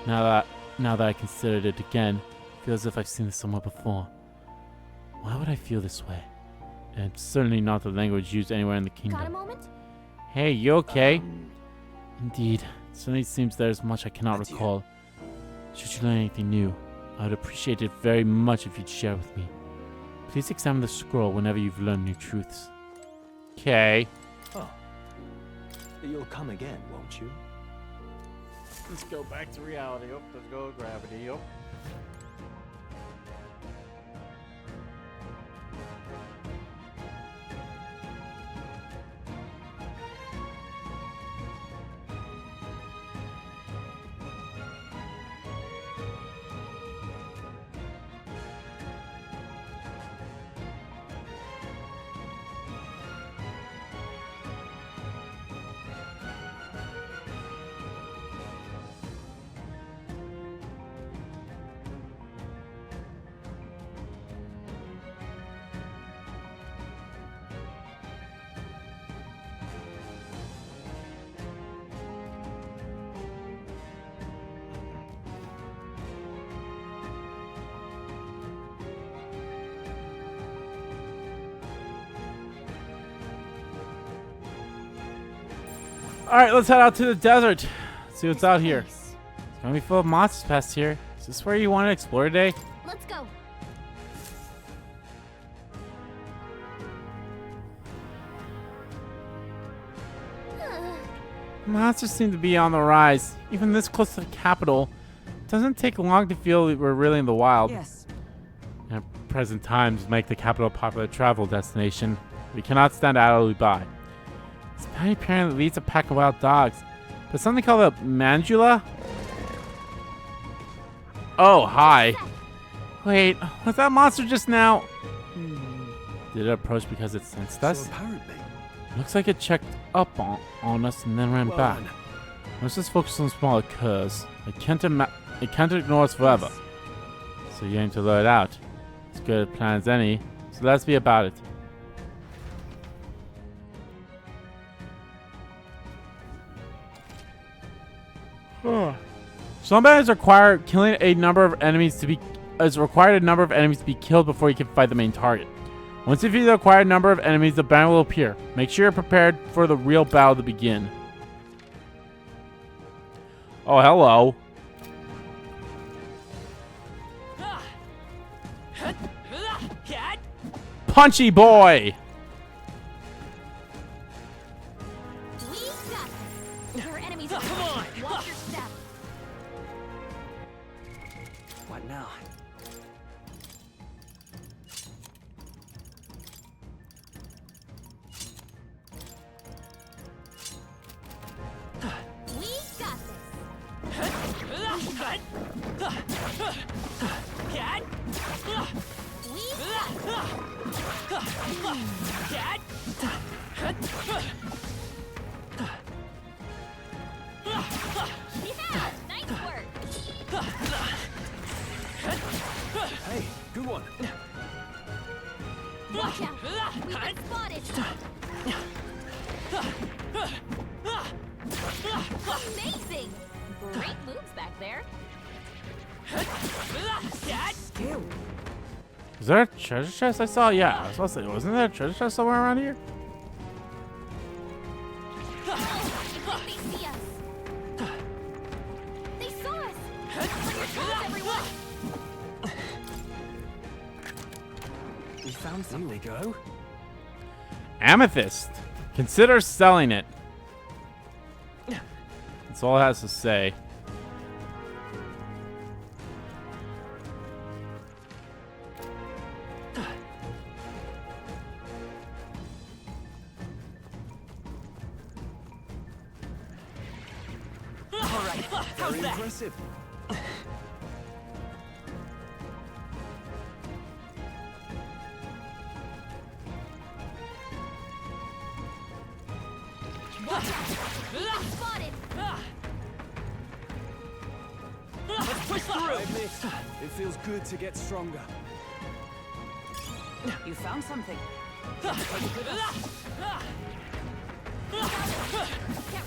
Now that I considered it again, I feel as if I've seen this somewhere before. Why would I feel this way? And it's certainly not the language used anywhere in the Got a kingdom. moment? Hey, you okay? Indeed. It certainly seems there's much I cannot recall. Should you learn anything new, I would appreciate it very much if you'd share with me. Please examine the scroll whenever you've learned new truths. Okay. Oh. You'll come again, won't you? Let's go back to reality. Oh, let's go gravity. Oh. Alright, let's head out to the desert. See what's out here. It's gonna be full of monsters past here. Is this where you want to explore today? Let's go. Monsters seem to be on the rise. Even this close to the capital. It doesn't take long to feel that we're really in the wild. Yes. At present times make the capital a popular travel destination. We cannot stand idly by. This bounty apparently leads a pack of wild dogs. But something called a mandula? Oh, hi. Wait, was that monster just now? Did it approach because it sensed us? So apparently. Looks like it checked up on us and then ran Well, back. Let's just focus on smaller curs. It can't ignore us forever. So you aim to lure it out. As good a plan as any. So let's be about it. Some battles require killing a number of enemies to be killed before you can fight the main target. Once you defeat the required number of enemies, the banner will appear. Make sure you're prepared for the real battle to begin. Oh, hello. Punchy boy! We got this. Your enemies are come on. Watch your step. What now? We got this. We yeah, nice work. Hey, good one. Watch out. We've been spotted. Amazing. Great moves back there. Is there a treasure chest I saw? Yeah, I was supposed to say, wasn't there a treasure chest somewhere around here? Oh, they see us. They saw us. On your toes, everyone. We found something. Here we go. Amethyst. Consider selling it. That's all it has to say. Very impressive. push through. It feels good to get stronger. You found something. Get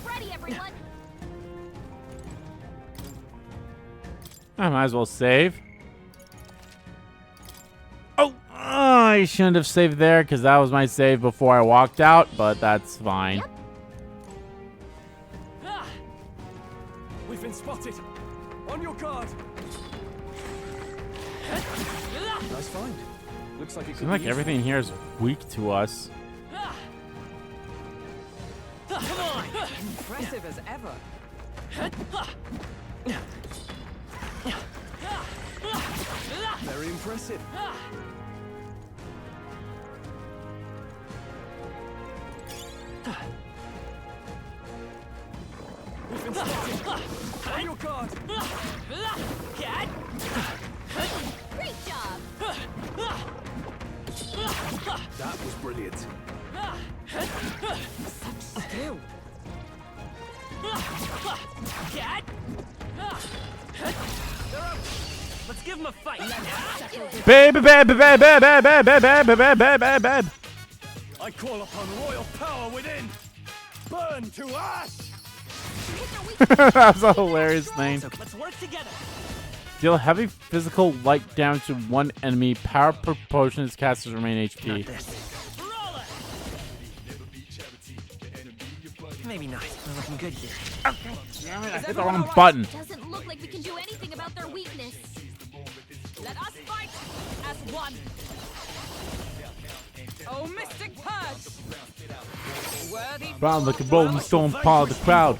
ready, everyone. I might as well save. Oh, I shouldn't have saved there because that was my save before I walked out, but that's fine. Yep. We've been spotted. On your guard. Nice find. Looks like it could Seems like be everything here is weak to us. Come on! Impressive as ever. very impressive. We've been spotted. On your guard. Great job. That was brilliant. Skill. Let's give him a fight. Baby, baby, baby, baby, baby, baby, baby, baby, baby. I call upon royal power within. Burn to ash. That was a hilarious thing. Let's work together. Deal heavy physical light damage to one enemy. Power proportion as casters remain HP. Maybe not. We're looking good here. Damn it, I hit the wrong button. Doesn't look like we can do anything about their weakness. Let us fight as one. Oh, Mystic Purge! Worthy Round like a rolling stone, part of the crowd.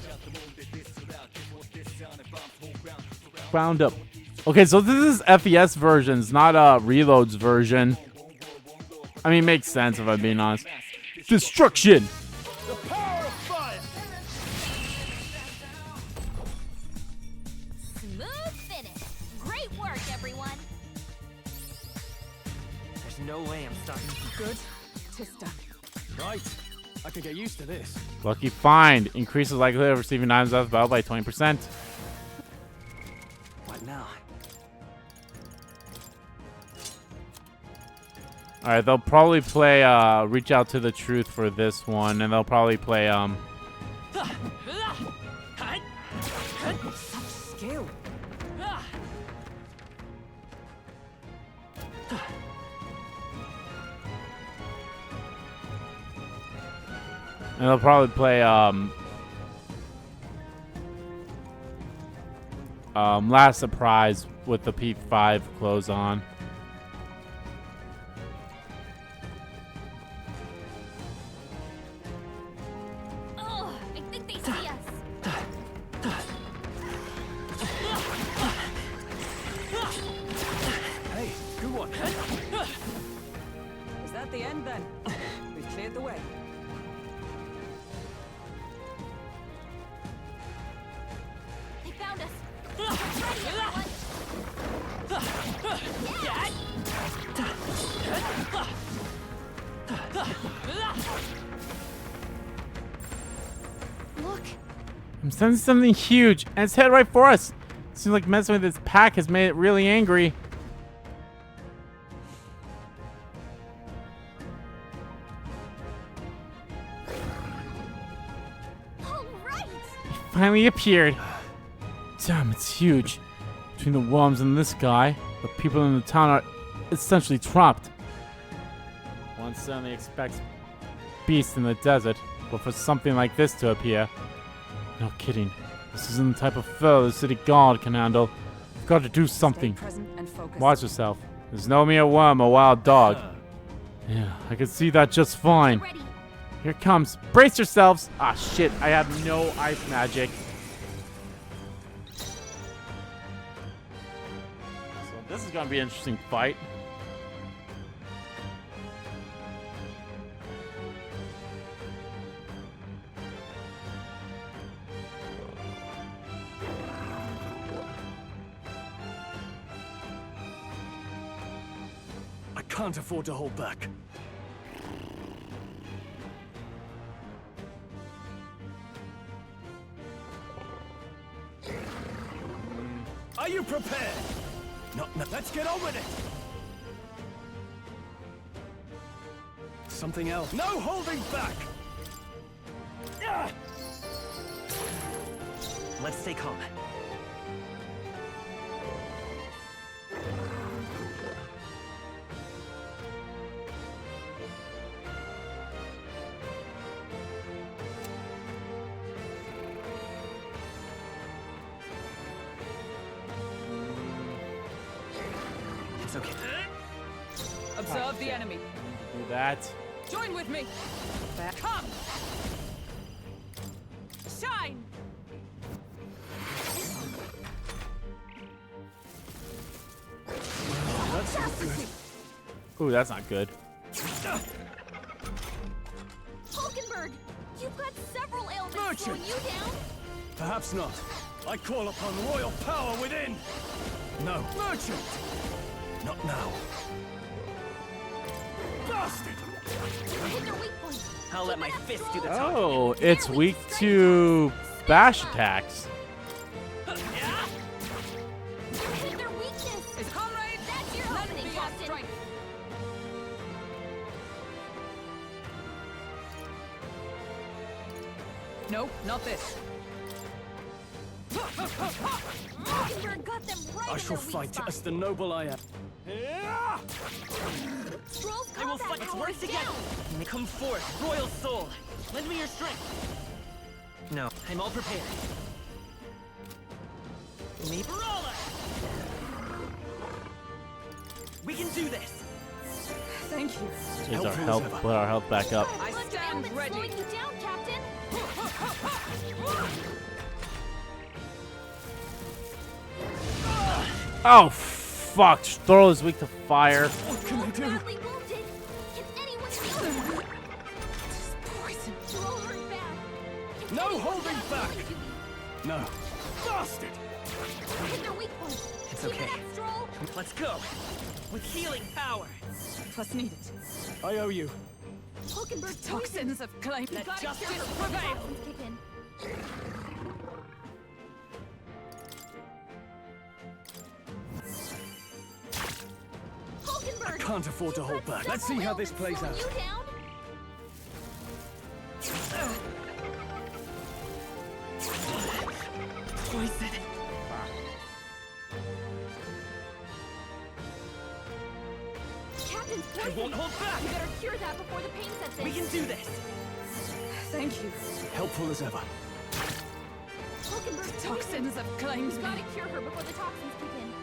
Round up. Okay, so this is FES versions, not Reload's version. I mean, makes sense if I'm being honest. Destruction! The power of fire. Smooth finish. Great work, everyone. There's no way I'm stopping. good to stuff. Right. I could get used to this. Lucky find. Increases likelihood of receiving items out of the battle by 20%. What now? Alright, they'll probably play Reach Out to the Truth for this one, and they'll probably play Such skill. and they'll probably play Last Surprise with the P5 clothes on. Oh, I think they see us. Hey, good one. Is that the end then? We've cleared the way. They found us. Get ready, everyone. Look, I'm sensing something huge, and it's headed right for us. Seems like messing with this pack has made it really angry. all right. Finally appeared. Damn, it's huge. Between the worms and this guy, the people in the town are essentially trapped. One certainly expects beasts in the desert, but for something like this to appear, no kidding. This isn't the type of foe the city guard can handle. We've got to do something. Stay present and focused. Watch yourself. There's no mere worm or wild dog. Yeah, I can see that just fine. Ready. Here it comes. Brace yourselves. Ah, shit. I have no ice magic. So this is going to be an interesting fight. I can't afford to hold back. Are you prepared? No. Let's get on with it. Something else. No holding back. Yeah. Let's stay calm. It's okay. Observe the enemy. Do that. Join with me. Come. Shine. That's not good. Ooh, that's not good. Hulkenberg, you've got several ailments Merchant. slowing you down. Perhaps not. I call upon royal power within. No. Merchant. Not now. Bastard. Hit their weak point. I'll let my Keep it up, fist do the Stroll. talking. Oh, it's weak to bash attacks. Hit their weakness. Is comrade. That's your Let opening, me our Captain. strike. No, not this. Hulkenberg got them right I in shall their weak fight spot. as the noble I am. Stroll's I will combat fight. Let's power work is together. down. Come forth, royal soul. Lend me your strength. No, I'm all prepared. Me brawler. We can do this. Thank you. Is our Helpful as health, ever. put our health back up. I Bunch of stand ailments ready. slowing you down, Captain. Oh, fuck. Stroll is weak to fire. What can I do? Badly wounded. Can anyone heal him? Poison. Stroll hurt bad. Can No anyone holding get a back. healing to me? No. Bastard. Hit their weak point. It's Keep okay. it up, Stroll. Let's go. With healing power. Twas needed. I owe you. Hulkenberg's Toxins of claim. poison. Let Gotta justice cure her before the prevail. toxins kick in. Hulkenberg, Can't afford to you've hold got back. Let's see several how this ailments plays slowing out. you down. Poison. Captain's I poison. won't hold back. You better cure that before the pain sets in. We can do this. Thank you. Helpful as ever. Hulkenberg's poison. Toxins have claimed You me. gotta cure her before the toxins kick in.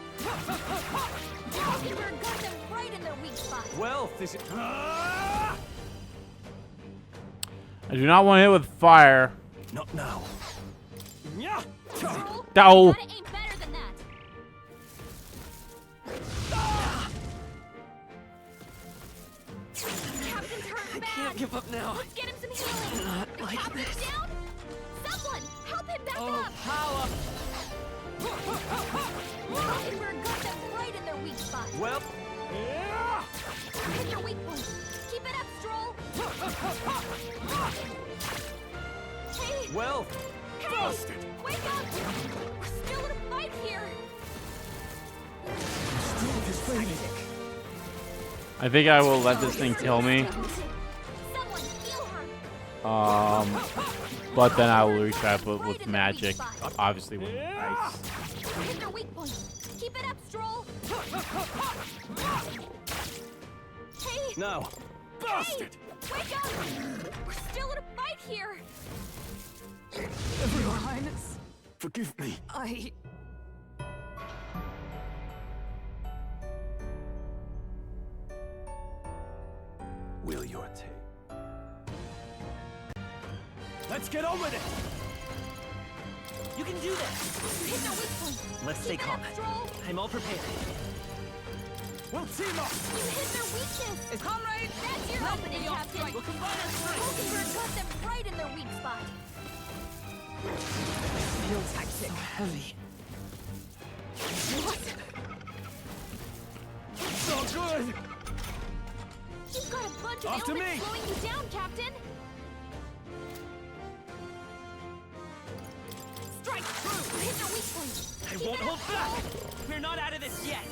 Hulkenberg got them right in their weak spot. Wealth is. I do not want to hit with fire. Not now. Yeah. Stroll, Ow. you gotta aim better than that. Captain's hurt bad. Can't give up now. Let's get him some healing. Not The like captain's this. down. Someone, help him back Oh, up. power. Hulkenberg got them right in their weak spot. Well, Hit their weak point. Keep it up, Stroll. Hey, well. hey, Bastard. wake up. We're still in a fight here. Strength is fading. I think I will let this thing kill me. Someone heal her. But then I will retry it with magic. Obviously with ice. Hit their weak point. Keep it up, Stroll. Hey, Now. Bastard. wake up. We're still in a fight here. Your Highness, Forgive me. I... Will your take? Let's get on with it. You can do this. Hit their weak point. Let's stay Keep it calm. up, Stroll. I'm all prepared. We'll team up. You hit their weakness. Is comrade. That's your Let opening, me our Captain. strike. We'll combine our strength. Hulkenberg got them right in their weak spot. Your tactic. Heavy. What? So good. You've got a bunch of After ailments me. slowing you down, Captain. Strike through. Hit their weak point. I won't hold back! We're not out of this yet!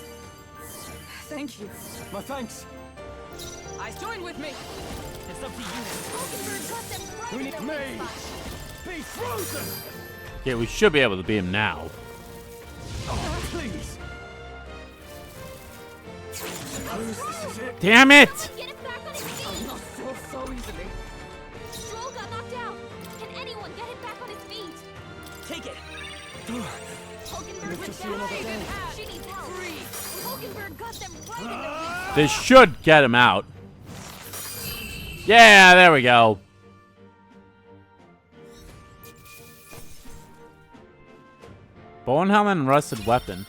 Thank you. My thanks. Eyes join with me. It's up to you now. Hulkenberg got them right Who in need their me? weak spot. Be frozen! Okay, we should be able to beat him now. Oh, please! Suppose this is it. Damn it! Get him back on his feet. Not so easily. Stroll got knocked out. Can anyone get him back on his feet? Take it! Hulkenberg Live to went see down. another day. She needs help. Hulkenberg got them right in their weak spot. This should get him out. Yeah, there we go. Bone helmet and rusted weapon.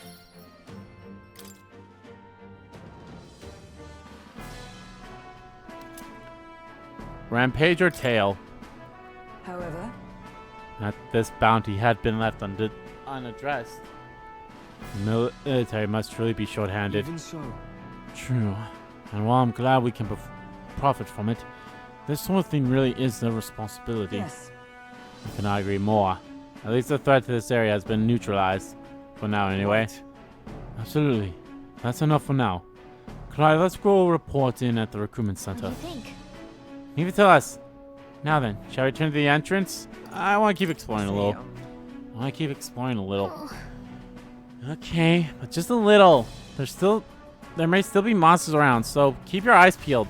Rampage or tail. However, That this bounty had been left unaddressed. The military must truly be short-handed. Even so. True. And while I'm glad we can profit from it, this sort of thing really is their responsibility. yes. I cannot agree more. At least the threat to this area has been neutralized. For now, anyway. Right. Absolutely. That's enough for now. Clyde, let's go report in at the recruitment What do center. you think? Leave it to us. Now then, shall we return to the entrance? I want to keep exploring a little. I want to keep exploring a little. Okay, but just a little. There may still be monsters around, so keep your eyes peeled.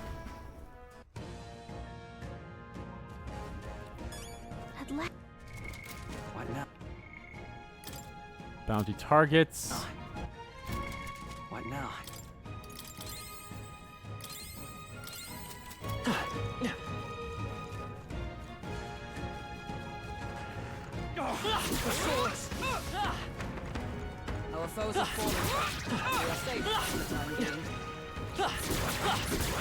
At last. What now? Bounty targets. What now? Our foes have fallen. We are safe for the time being. I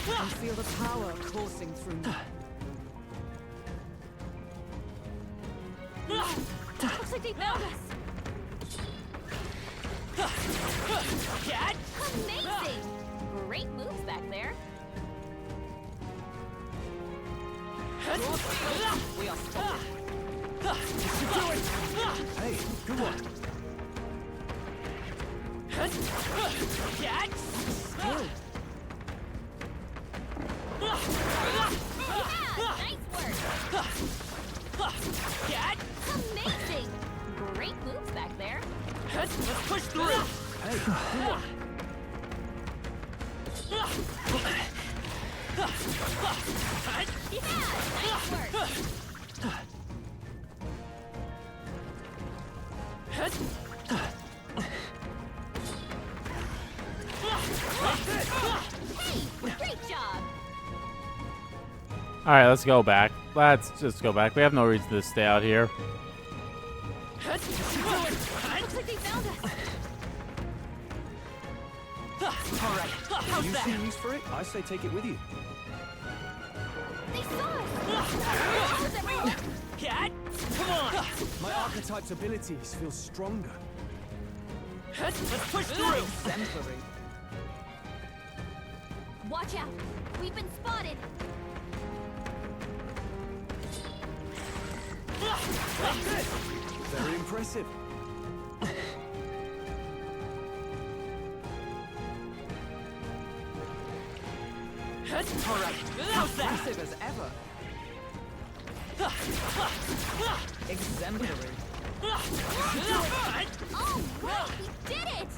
can feel the power coursing through me. Looks like they found us. Cat! Amazing. Great moves back there. We are stopped. Hey, good one. Cat! Yeah, nice work. Cat! Amazing. Great moves back there. Let's push through! Hey, good one. Yeah, nice work. Hey, great job. Alright, let's go back. Let's just go back. We have no reason to stay out here. Looks like they found us. Alright, how's You that? see use for it? I say take it with you. They saw us. How's everyone? Cat! Come on! My archetype's abilities feel stronger. Let's push through! Exemplary. Watch out. We've been spotted. Very impressive. Alright, how's that? Impressive as ever. Exemplary. Oh, right. We did it.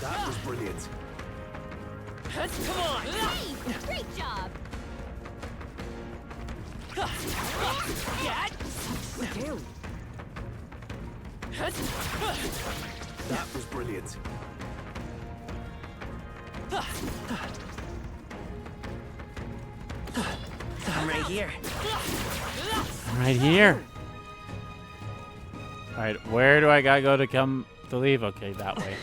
That was brilliant. Come on! Hey, great job. Cat! Skill. That was brilliant. I'm right here. I'm right here. Alright, where do I gotta go to leave? Okay, that way.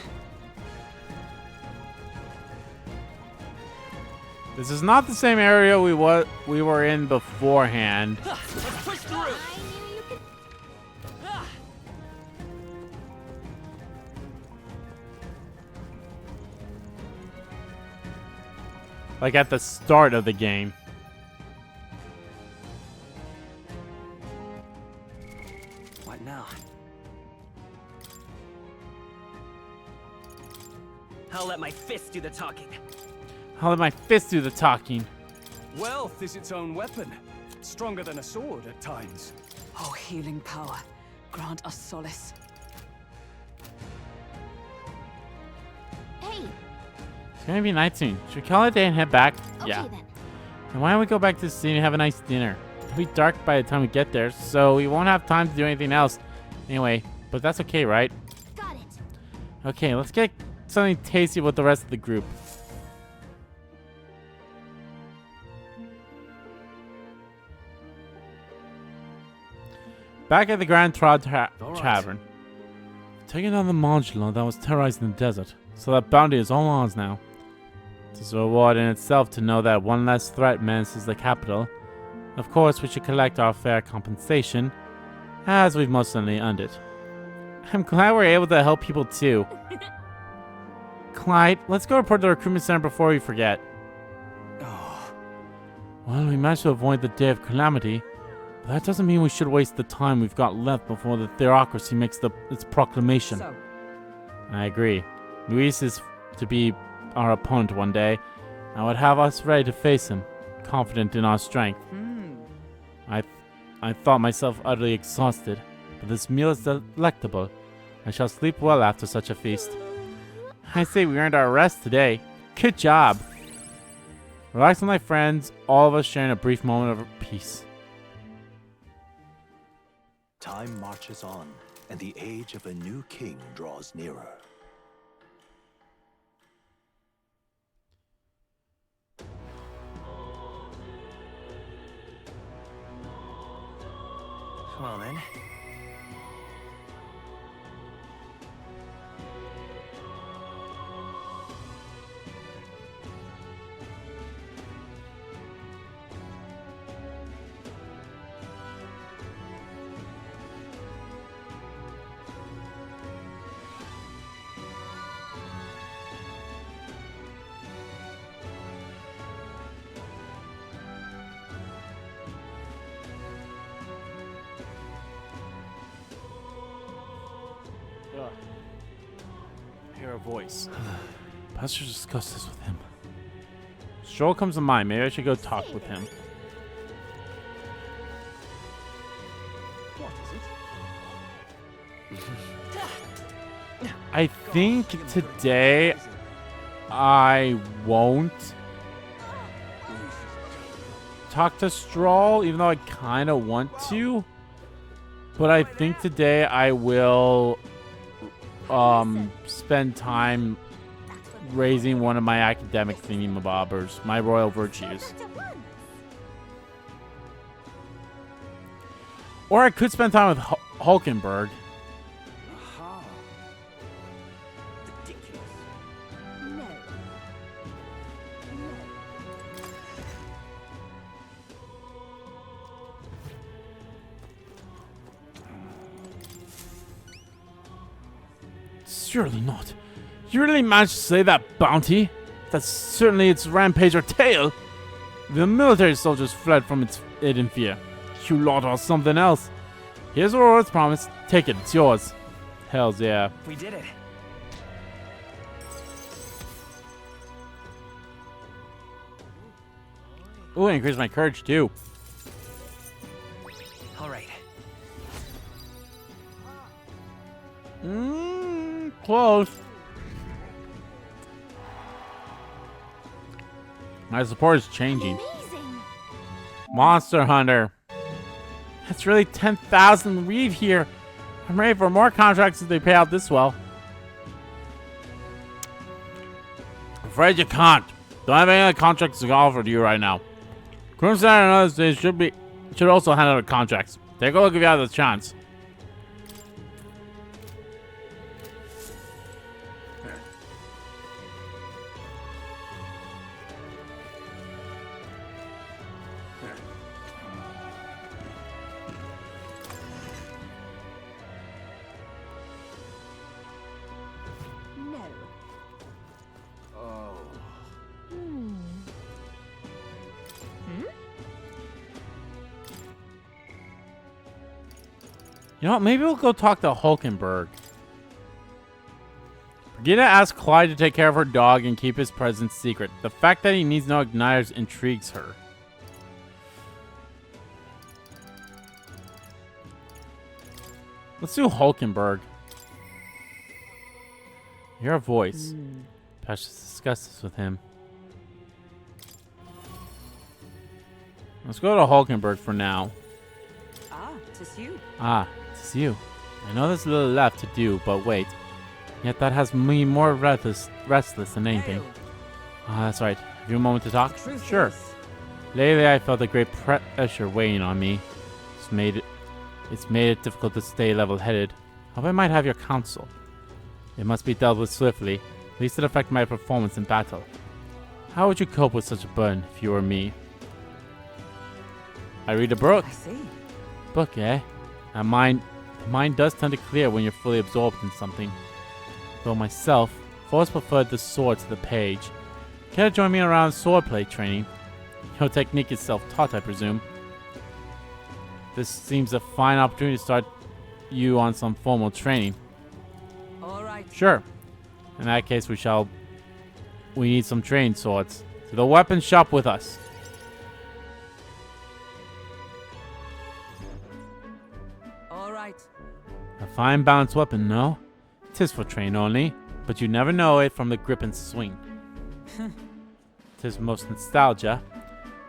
This is not the same area we were in beforehand. Let's push through! I knew you could. Like at the start of the game. What now? I'll let my fists do the talking. I'll let my fist do the talking. Wealth is its own weapon. Stronger than a sword at times. Oh, healing power, grant us solace. Hey, It's gonna be night soon. Should we call it a day and head back? okay Yeah. then. And why don't we go back to the city and have a nice dinner? It'll be dark by the time we get there, so we won't have time to do anything else. Anyway, but that's okay, right? Got it. Okay, let's get something tasty with the rest of the group. Back at the Grand Trod Tavern. Taking down the modular that was terrorizing the desert, so that bounty is all ours now. It's a reward in itself to know that one less threat menaces the capital. Of course, we should collect our fair compensation, as we've most certainly earned it. I'm glad we're able to help people too. Clyde, let's go report to the recruitment center before we forget. Well, we managed to avoid the day of calamity, but that doesn't mean we should waste the time we've got left before the theocracy makes its proclamation. So, I agree. Luis is to be our opponent one day. I would have us ready to face him, confident in our strength. I thought myself utterly exhausted, but this meal is delectable. I shall sleep well after such a feast. I say we earned our rest today. Good job. Relax with my friends, all of us sharing a brief moment of peace. Time marches on, and the age of a new king draws nearer. Well then. Hear a voice. Perhaps I should discuss this with him. Stroll comes to mind. Maybe I should go talk with him. What is it? I think today I won't talk to Stroll, even though I kind of want to. But I think today I will spend time raising one of my academic thingamabobbers, my royal virtues. Or I could spend time with Hulkenberg. Aha. Ridiculous. No. Surely not. You really managed to slay that bounty? That's certainly its rampage or tail. The military soldiers fled from it in fear. You lot are something else. Here's a reward promised. Take it, it's yours. Hells yeah. We did it. Ooh, it increased my courage too. All right. Close. My support is changing. Amazing. Monster Hunter. That's really 10,000 Reeve here. I'm ready for more contracts if they pay out this well. Afraid you can't. Don't have any other contracts to offer to you right now. Crimson and other states should also hand out the contracts. Take a look if you have the chance. No. Oh. You know what? Maybe we'll go talk to Hulkenberg. Gina asks Clyde to take care of her dog and keep his presence secret. The fact that he needs no igniters intrigues her. Let's do Hulkenberg. Hear a voice. Perhaps just discuss this with him. Let's go to Hulkenberg for now. Ah, 'tis you. Ah, it's you. I know there's a little left to do, but wait. Yet that has me more restless than anything. Ah, that's right. Have you a moment to talk? Truth Sure. is, Lately, I felt a great pressure weighing on me. It's made it difficult to stay level-headed. Hope I might have your counsel. It must be dealt with swiftly, lest it affect my performance in battle. How would you cope with such a burden if you were me? I read a book. I see. Book, eh? The mind does tend to clear when you're fully absorbed in something. Though myself, I've always preferred the sword to the page. Care to join me around swordplay training? Your technique is self-taught, I presume. This seems a fine opportunity to start you on some formal training. All right. Sure. In that case, we need some training swords. To the weapon shop with us. All right. A fine balanced weapon, no? 'Tis for train only, but you never know it from the grip and swing. 'Tis most nostalgia.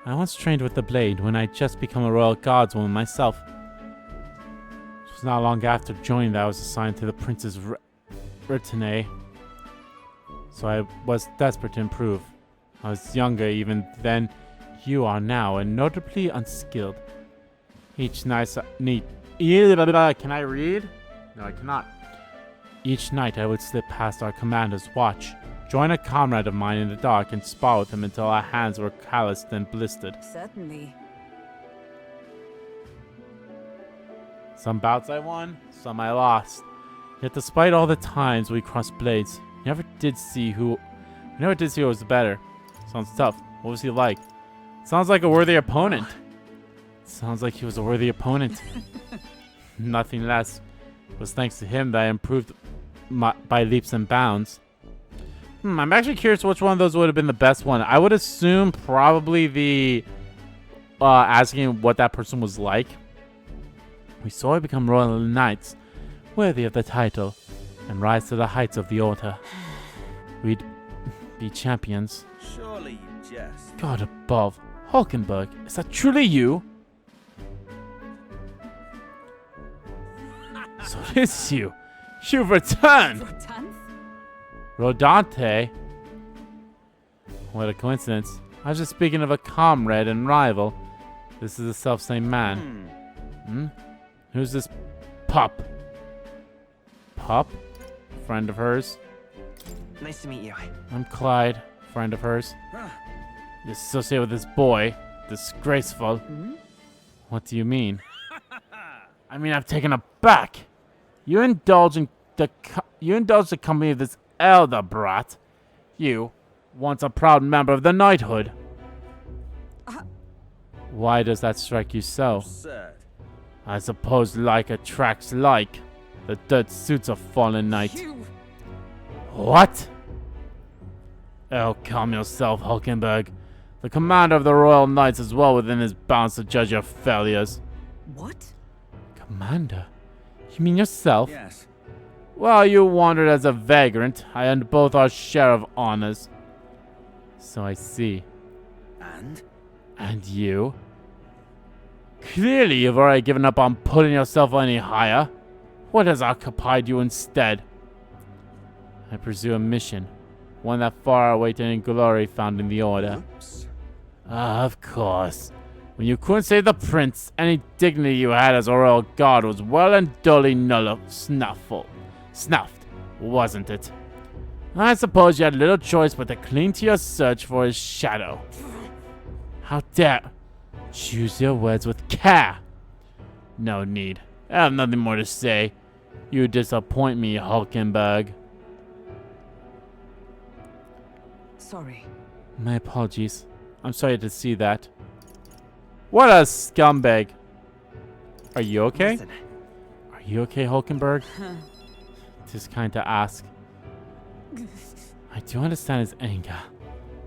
I once trained with the blade when I just become a royal guardswoman myself. It was not long after joining that I was assigned to the Prince's retinue, so I was desperate to improve. I was younger even than you are now, and notably unskilled. Each night, can I read? No, I cannot. Each night I would slip past our commander's watch, join a comrade of mine in the dark, and spar with him until our hands were calloused and blistered. Certainly. Some bouts I won, some I lost. Yet despite all the times we crossed blades, we never did see who was the better. Sounds tough. What was he like? Sounds like a worthy opponent. Sounds like he was a worthy opponent. Nothing less. It was thanks to him that I improved by leaps and bounds. I'm actually curious which one of those would have been the best one. I would assume probably the asking what that person was like. We saw him become royal knights, worthy of the title, and rise to the heights of the order. We'd be champions. Surely you jest. God above. Hulkenberg, is that truly you? So it is you. You've returned! Rotanth? Rodante? What a coincidence. I was just speaking of a comrade and rival. This is the self-same man. Who's this pup? Pup? Friend of hers? Nice to meet you. I'm Clyde. Friend of hers. You associate with this boy. Disgraceful. What do you mean? I mean, I've taken aback. You indulge the company of this Elda brat. You, once a proud member of the knighthood. Why does that strike you so? Absurd. I suppose like attracts like. The dirt suits a fallen knight. You. What? Oh, calm yourself, Hulkenberg. The commander of the Royal Knights is well within his bounds to judge your failures. What? Commander? You mean yourself? Yes. Well, you wandered as a vagrant. I earned both our share of honors. So I see. And? And you? Clearly you've already given up on putting yourself any higher. What has occupied you instead? I pursue a mission. One that far away to any glory found in the order. Oops. Of course. When you couldn't save the prince, any dignity you had as a royal guard was well and duly snuffed, wasn't it? I suppose you had little choice but to cling to your search for his shadow. How dare... Choose your words with care. No need. I have nothing more to say. You disappoint me, Hulkenberg. Sorry. My apologies. I'm sorry to see that. What a scumbag. Are you okay? Listen, Are you okay, Hulkenberg? Tis kind to ask. I do understand his anger.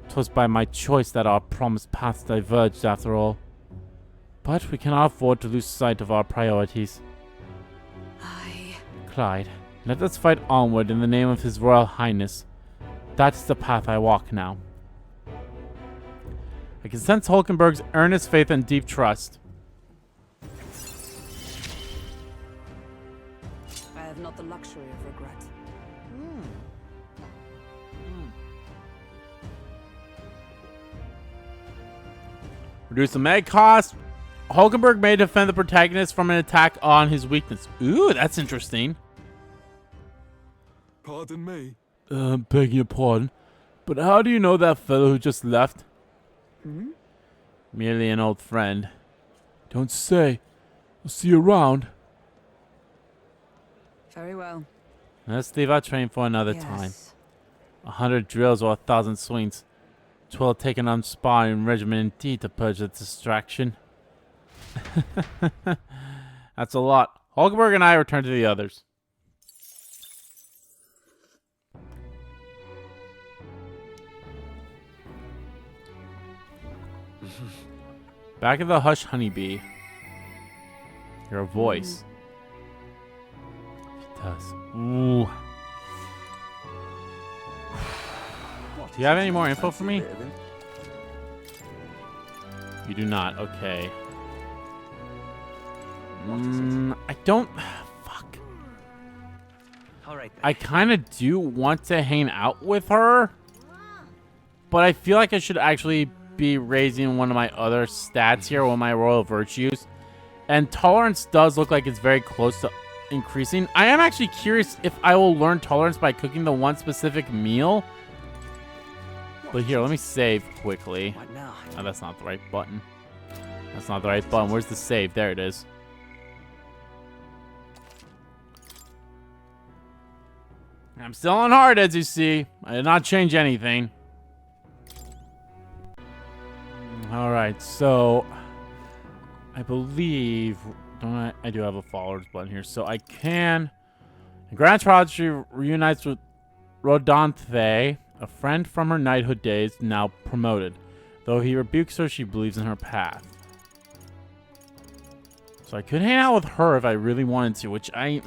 'Twas by my choice that our promised paths diverged after all. But we cannot afford to lose sight of our priorities. Clyde, let us fight onward in the name of His Royal Highness. That is the path I walk now. I can sense Hulkenberg's earnest faith and deep trust. I have not the luxury of regret. Reduce the mag cost. Hulkenberg may defend the protagonist from an attack on his weakness. Ooh, that's interesting. Pardon me. Begging your pardon, but how do you know that fellow who just left? Merely an old friend. Don't say. I'll see you around. Very well. Let's leave our train for another time. 100 drills or 1,000 swings. 'Twill take an unsparing regiment indeed to purge the distraction. That's a lot. Hulkenberg and I return to the others. Back at the Hush Honeybee. Your voice. It does. Ooh. Do you have any more info for me? You do not. Okay. I don't. Fuck. All right. Then. I kind of do want to hang out with her, but I feel like I should actually be raising one of my other stats here, one of my royal virtues. And tolerance does look like it's very close to increasing. I am actually curious if I will learn tolerance by cooking the one specific meal. But here, let me save quickly. What now? Oh, that's not the right button. That's not the right button. Where's the save? There it is. I'm still on hard, as you see. I did not change anything. Alright, so I believe I do have a followers button here, so I can. Grand Tragedy reunites with Rodanthe, a friend from her knighthood days, now promoted. Though he rebukes her, she believes in her path. So I could hang out with her if I really wanted to, which I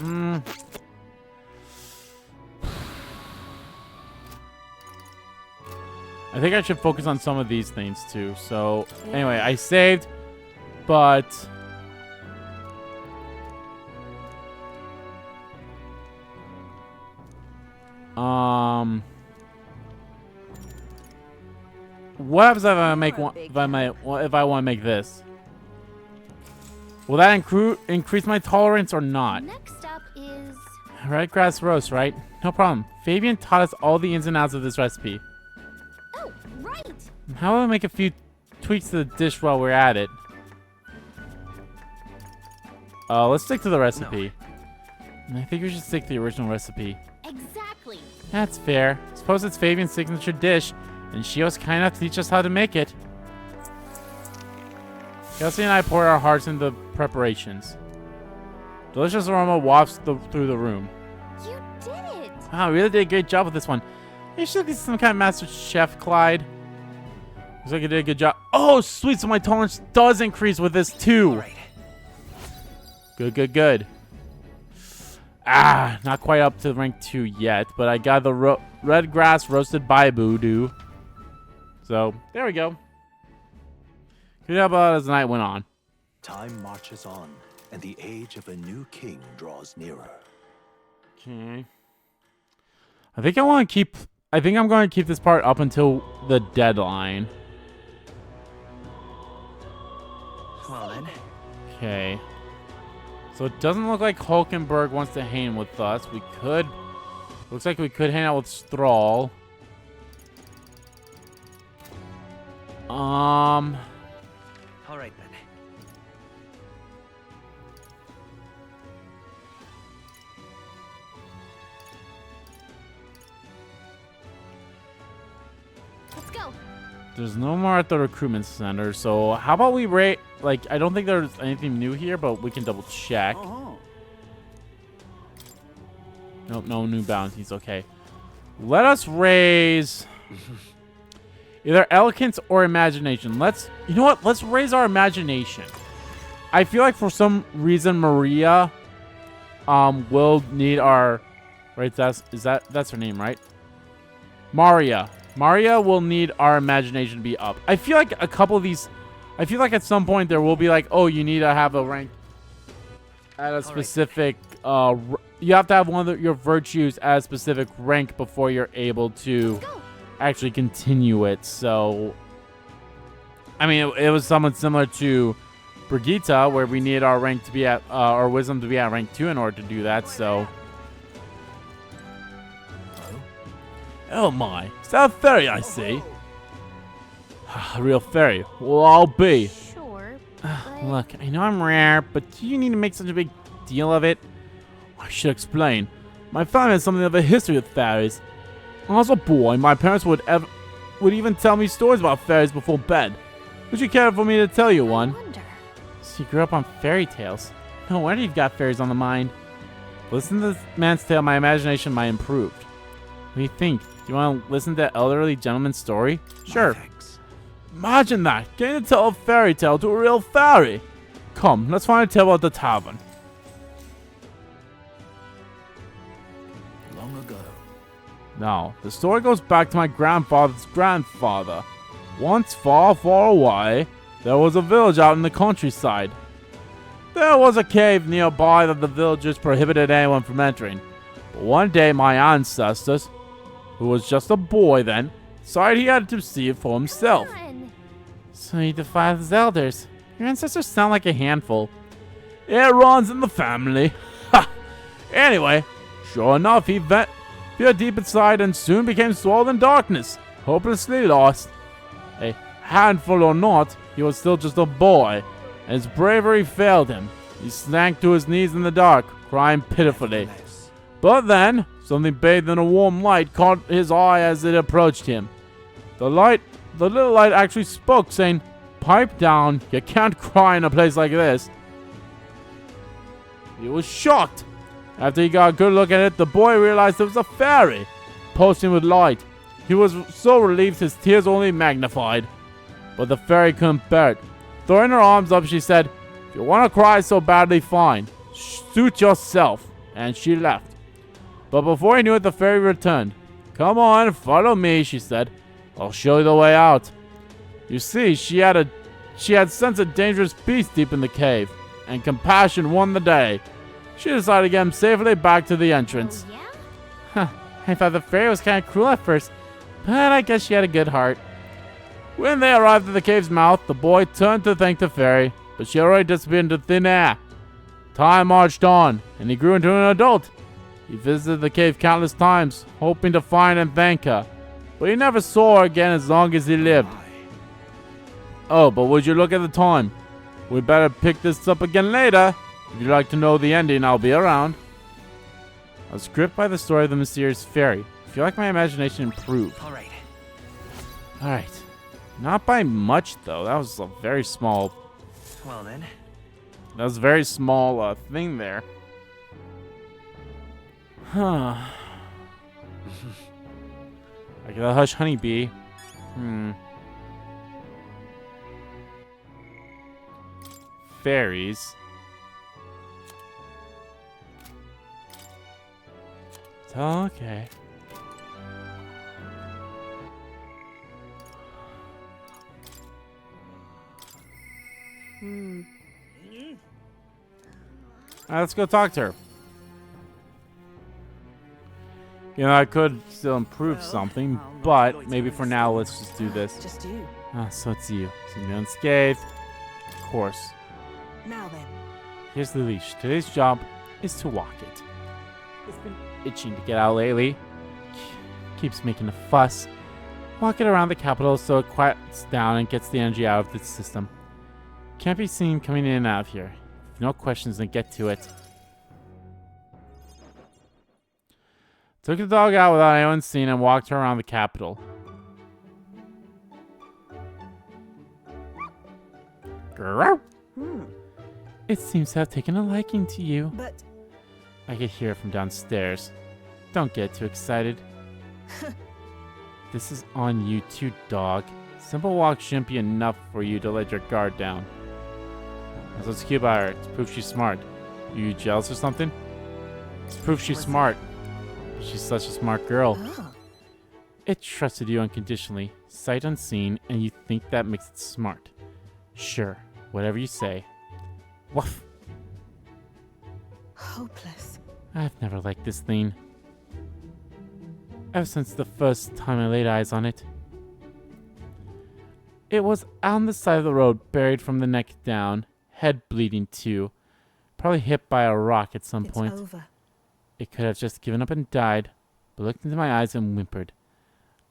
think I should focus on some of these things too. So anyway, I saved, but what happens if I make one? If I want to make this, will that increase my tolerance or not? Next up is Red grass roast, right? No problem. Fabian taught us all the ins and outs of this recipe. oh, right. How about I make a few tweaks to the dish while we're at it? Let's stick to the recipe. I think we should stick to the original recipe. Exactly. That's fair. Suppose it's Fabian's signature dish, and she was kind enough to teach us how to make it. Kelsey and I poured our hearts into the preparations. Delicious aroma wafts through the room. You did it. Wow, we really did a great job with this one. You should get some kind of master chef, Clyde. Looks like you did a good job. Oh, sweet. So my tolerance does increase with this too. Right. Good, good, good. Ah, not quite up to rank 2 yet, but I got the red grass roasted baibudu. So, there we go. Good job as the night went on. Time marches on, and the age of a new king draws nearer. Okay. I think I'm going to keep this part up until the deadline. Well then. Okay. So it doesn't look like Hulkenberg wants to hang with us. We could. Looks like we could hang out with Strahl. All right then. Let's go. There's no more at the recruitment center, so how about we rate, like, I don't think there's anything new here, but we can double check. Nope, no new bounties, okay. Let us raise either eloquence or imagination. You know what? Let's raise our imagination. I feel like for some reason Maria will need our that's her name, right? Maria will need our imagination to be up. I feel like a couple of these I feel like at some point there will be like, oh, you need to have a rank at a specific you have to have one of your virtues at a specific rank before you're able to actually continue it. So I mean, it was somewhat similar to Brigitte, where we need our rank to be at our wisdom to be at rank 2 in order to do that. So oh my, is that a fairy I see? A real fairy. Well, I'll be. Sure. Look, I know I'm rare, but do you need to make such a big deal of it? I should explain. My family has something of a history with fairies. When I was a boy, my parents would even tell me stories about fairies before bed. Would you care for me to tell you one? So you grew up on fairy tales. No wonder you've got fairies on the mind. Listen to this man's tale, my imagination might improve. What do you think? Do you want to listen to the elderly gentleman's story? Sure. Imagine that, getting to tell a fairy tale to a real fairy. Come, let's find a tale about the tavern. Long ago. Now, the story goes back to my grandfather's grandfather. Once, far, far away, there was a village out in the countryside. There was a cave nearby that the villagers prohibited anyone from entering. But one day, my ancestors, who was just a boy then, decided he had to see it for himself. So he defied his elders. Your ancestors sound like a handful. It runs in the family. Ha! Anyway, sure enough, he peered deep inside and soon became swallowed in darkness, hopelessly lost. A handful or not, he was still just a boy, and his bravery failed him. He sank to his knees in the dark, crying pitifully. But then, something bathed in a warm light caught his eye as it approached him. The little light actually spoke, saying, "Pipe down, you can't cry in a place like this." He was shocked. After he got a good look at it, the boy realized it was a fairy, pulsing with light. He was so relieved his tears only magnified. But the fairy couldn't bear it. Throwing her arms up, she said, "If you want to cry so badly, fine. Suit yourself." And she left. But before he knew it, the fairy returned. "Come on, follow me," she said. "I'll show you the way out." You see, she had sensed a dangerous beast deep in the cave, and compassion won the day. She decided to get him safely back to the entrance. Oh, yeah? Huh, I thought the fairy was kind of cruel at first, but I guess she had a good heart. When they arrived at the cave's mouth, the boy turned to thank the fairy, but she already disappeared into thin air. Time marched on, and he grew into an adult. He visited the cave countless times, hoping to find and thank her, but he never saw her again as long as he lived. Oh, but would you look at the time? We better pick this up again later. If you'd like to know the ending, I'll be around. I was gripped by the story of the mysterious fairy. I feel like my imagination improved. Alright. Not by much, though. That was a very small... Well then. That was a very small thing there. Huh. I got a hush honeybee. Fairies. Okay. Alright, let's go talk to her. You know, I could still improve something, but maybe for now, let's just do this. Just you. So it's you. So you're unscathed. Of course. Now then. Here's the leash. Today's job is to walk it. It's been itching to get out lately. Keeps making a fuss. Walk it around the capital so it quiets down and gets the energy out of the system. Can't be seen coming in and out of here. No questions, then get to it. Took the dog out without anyone seeing and walked her around the capital. It seems to have taken a liking to you. But I could hear it from downstairs. Don't get too excited. This is on you too, dog. Simple walk shouldn't be enough for you to let your guard down. That's what's cute about her. It's proof she's smart. You jealous or something? It's proof she's smart. She's such a smart girl. Oh. It trusted you unconditionally, sight unseen, and you think that makes it smart. Sure, whatever you say. Woof. Hopeless. I've never liked this thing. Ever since the first time I laid eyes on it. It was on the side of the road, buried from the neck down, head bleeding too. Probably hit by a rock at some point. It's over. It could have just given up and died, but looked into my eyes and whimpered.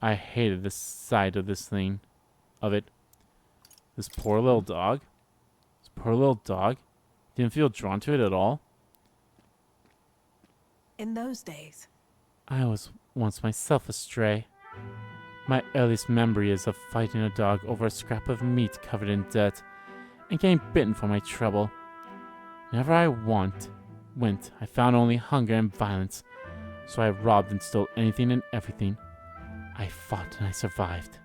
I hated the sight of this thing. Of it. This poor little dog. This poor little dog. Didn't feel drawn to it at all. In those days. I was once myself a stray. My earliest memory is of fighting a dog over a scrap of meat covered in dirt and getting bitten for my trouble. Whenever I went, I found only hunger and violence, so I robbed and stole anything and everything. I fought and I survived.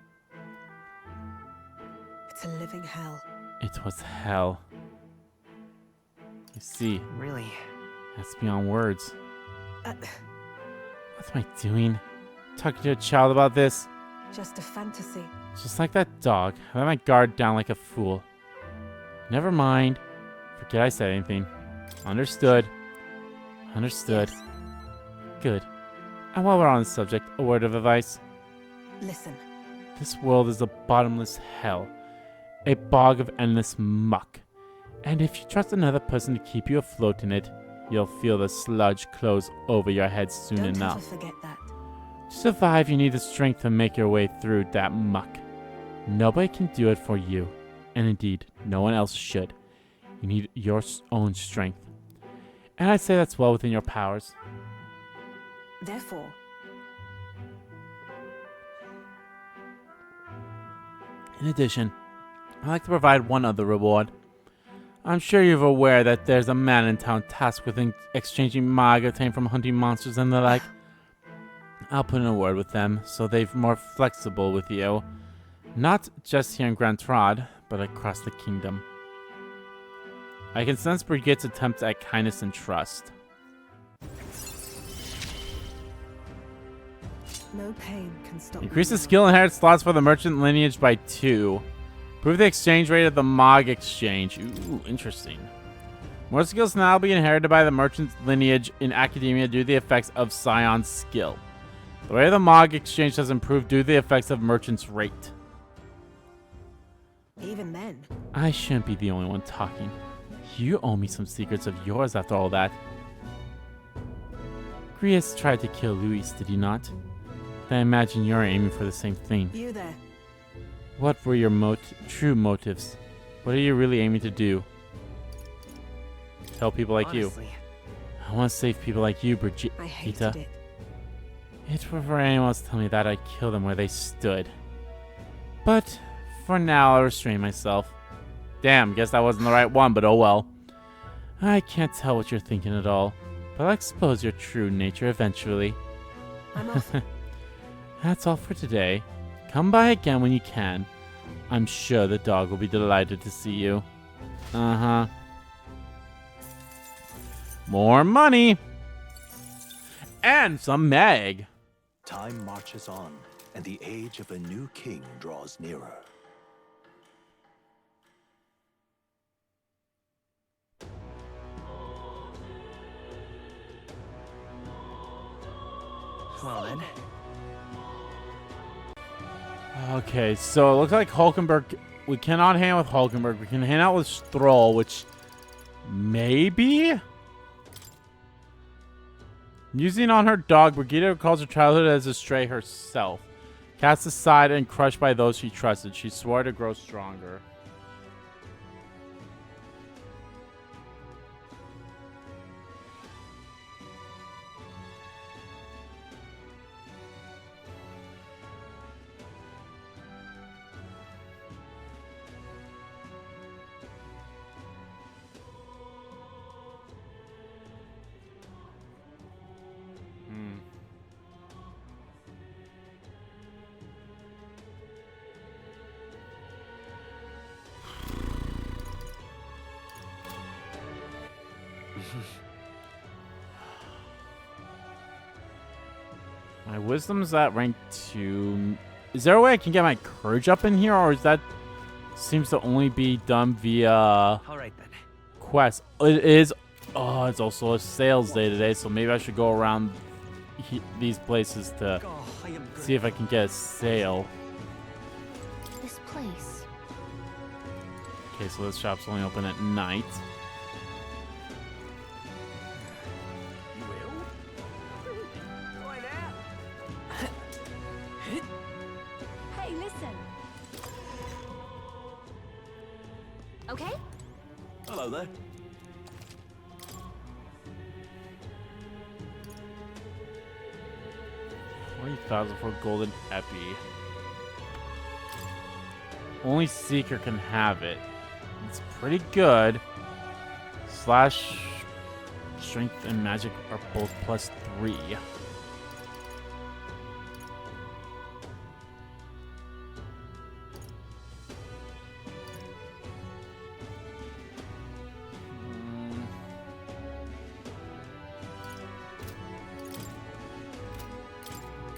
It's a living hell. It was hell. You see, Really? that's beyond words. Uh, What am I doing? Talking to a child about this? just a fantasy. Just like that dog, I let my guard down like a fool. Never mind. Forget I said anything. Understood. Understood. Yes. Good. And while we're on the subject, a word of advice. Listen. This world is a bottomless hell. A bog of endless muck. And if you trust another person to keep you afloat in it, you'll feel the sludge close over your head soon Don't enough. ever forget that. To survive, you need the strength to make your way through that muck. Nobody can do it for you, and indeed, no one else should. You need your own strength. And I'd say that's well within your powers. Therefore, In addition, I'd like to provide one other reward. I'm sure you're aware that there's a man in town tasked with exchanging mag obtained from hunting monsters and the like. I'll put in a word with them, so they're more flexible with you. Not just here in Grand Trod, but across the kingdom. I can sense Brigitte's attempts at kindness and trust. no pain can stop Increase the me skill inherit slots for the merchant lineage by 2. Improve the exchange rate of the Mog exchange. Ooh, interesting. More skills now be inherited by the merchant's lineage in academia due to the effects of Scion's skill. The rate of the Mog exchange has improved due to the effects of merchant's rate. now. Even then, I shouldn't be the only one talking. You owe me some secrets of yours after all that. Grius tried to kill Luis, did he not? Then I imagine you're aiming for the same thing. you there. What were your true motives? What are you really aiming to do? Tell people like you. Honestly, I want to save people like you, Brigitte. I hated it. If for anyone else to tell me that, I'd kill them where they stood. But for now, I'll restrain myself. Damn, guess that wasn't the right one, but oh well. I can't tell what you're thinking at all, but I'll expose your true nature eventually. I'm off. That's all for today. Come by again when you can. I'm sure the dog will be delighted to see you. Uh-huh. More money! And some mag! Time marches on, and the age of a new king draws nearer. well then. Okay, so it looks like Hulkenberg... We cannot hang out with Hulkenberg. We can hang out with Stroll, which... Maybe? Using on her dog, Brigitte recalls her childhood as a stray herself. Cast aside and crushed by those she trusted, she swore to grow stronger. My wisdom's at rank 2. Is there a way I can get my courage up in here, or is that seems to only be done via All right then. quest? It is. Oh, it's also a sales day today, so maybe I should go around these places to Oh, I am see if I can get a sale. This place. Okay, so this shop's only open at night. Hey, listen. Okay? Hello there. 20,000 for golden epi. Only seeker can have it. It's pretty good. Slash strength and magic are both +3.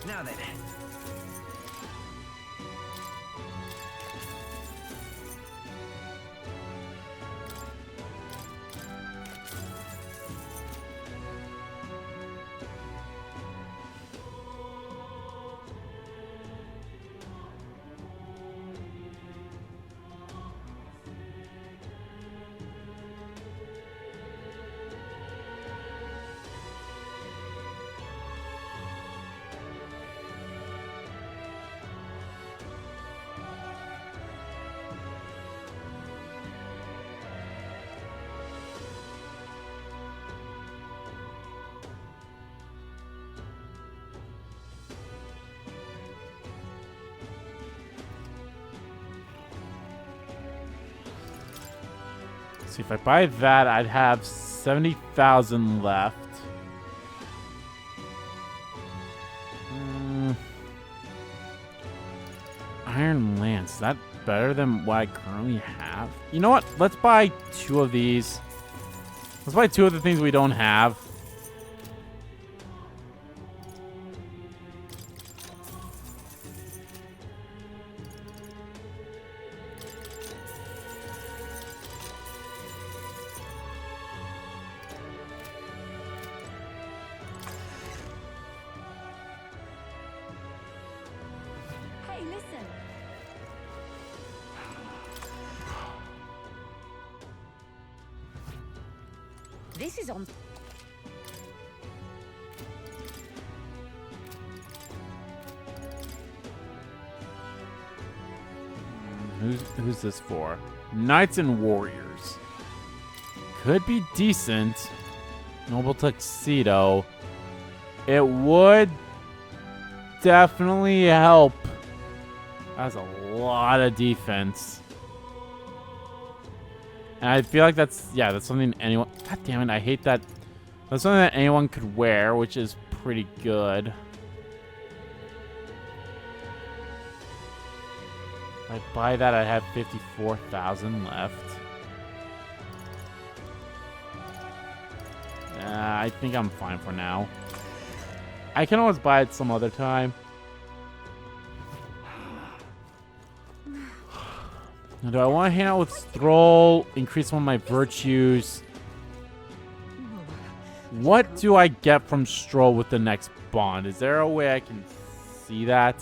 Now then. See, if I buy that, I'd have 70,000 left. Iron Lance, is that better than what I currently have? You know what? Let's buy 2 of these. Let's buy 2 of the things we don't have. Hey, listen. This is on. Who's this for? Knights and Warriors. Could be decent. Noble Tuxedo. It would definitely help. That's a lot of defense. And I feel like that's something anyone... God damn it, I hate that. That's something that anyone could wear, which is pretty good. If I buy that, I have 54,000 left. I think I'm fine for now. I can always buy it some other time. Do I want to hang out with Stroll? Increase one of my virtues? What do I get from Stroll with the next bond? Is there a way I can see that?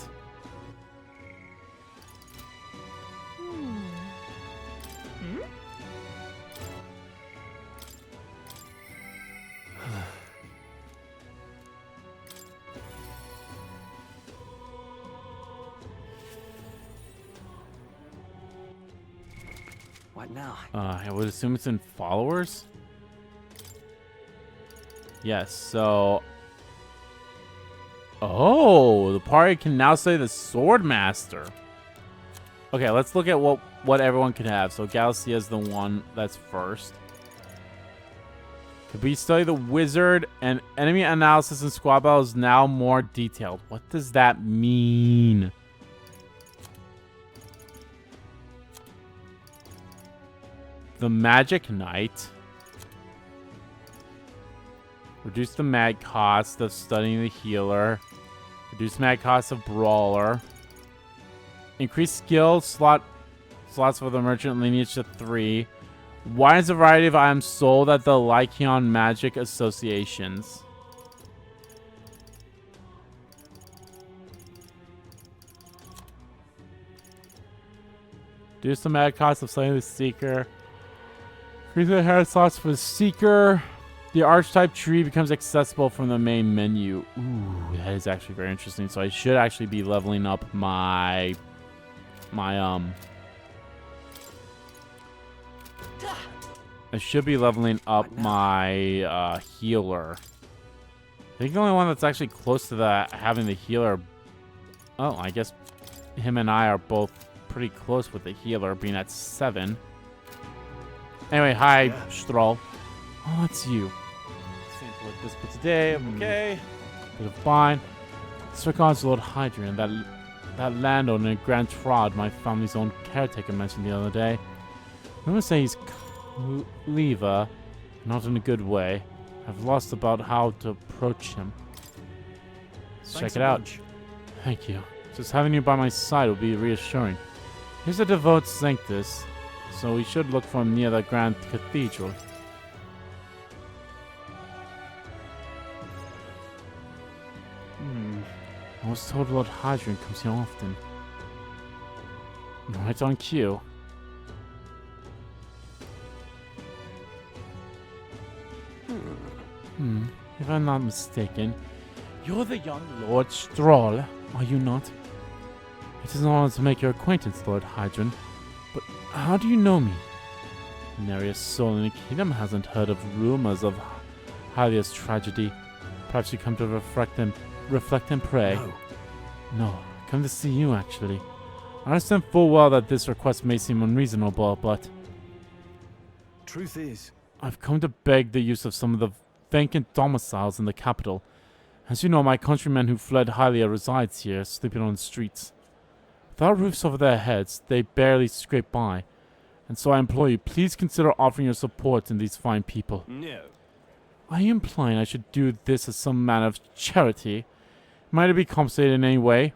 What now? I would assume it's in followers. Yes, so... Oh, the party can now say the Sword Master. Okay, let's look at what everyone can have. So Galaxy is the one that's first. Could we study the Wizard and enemy analysis and squad battle is now more detailed. What does that mean? The Magic Knight. Reduce the mag cost of studying the healer. Reduce mag cost of brawler. Increase skill slots for the merchant lineage to 3. Widens the variety of items sold at the Lycaon Magic Associations. Reduce the mag cost of studying the Seeker. Increase the hair slots for the Seeker. The archetype tree becomes accessible from the main menu. Ooh, that is actually very interesting. So I should actually be leveling up my I should be leveling up my healer. I think the only one that's actually close to that having the healer. Oh, I guess him and I are both pretty close with the healer being at 7. Anyway, hi, Stroll. Oh, that's you. Sample like this for today. Okay. Bit of bind. Sir God's Lord Hadrian, that landowner in Grand Trod, my family's own caretaker, mentioned the other day. I'm gonna say he's clever, not in a good way. I've lost about how to approach him. Let's check it out. Thank you. Just having you by my side will be reassuring. Here's a devout sanctus, so we should look for him near the Grand Cathedral. I was told Lord Hadrian comes here often. Right on cue. If I'm not mistaken, you're the young Lord Stroll, are you not? It is an honor to make your acquaintance, Lord Hadrian, but how do you know me? Nary a soul in the kingdom hasn't heard of rumors of Hylia's tragedy. Perhaps you come to reflect and pray. No, I come to see you, actually. I understand full well that this request may seem unreasonable, but Truth is, I've come to beg the use of some of the vacant domiciles in the capital. As you know, my countrymen who fled Hylia resides here, sleeping on the streets. Without roofs over their heads, they barely scrape by. And so I implore you, please consider offering your support in these fine people. no. Are you implying I should do this as some manner of charity? Might it be compensated in any way?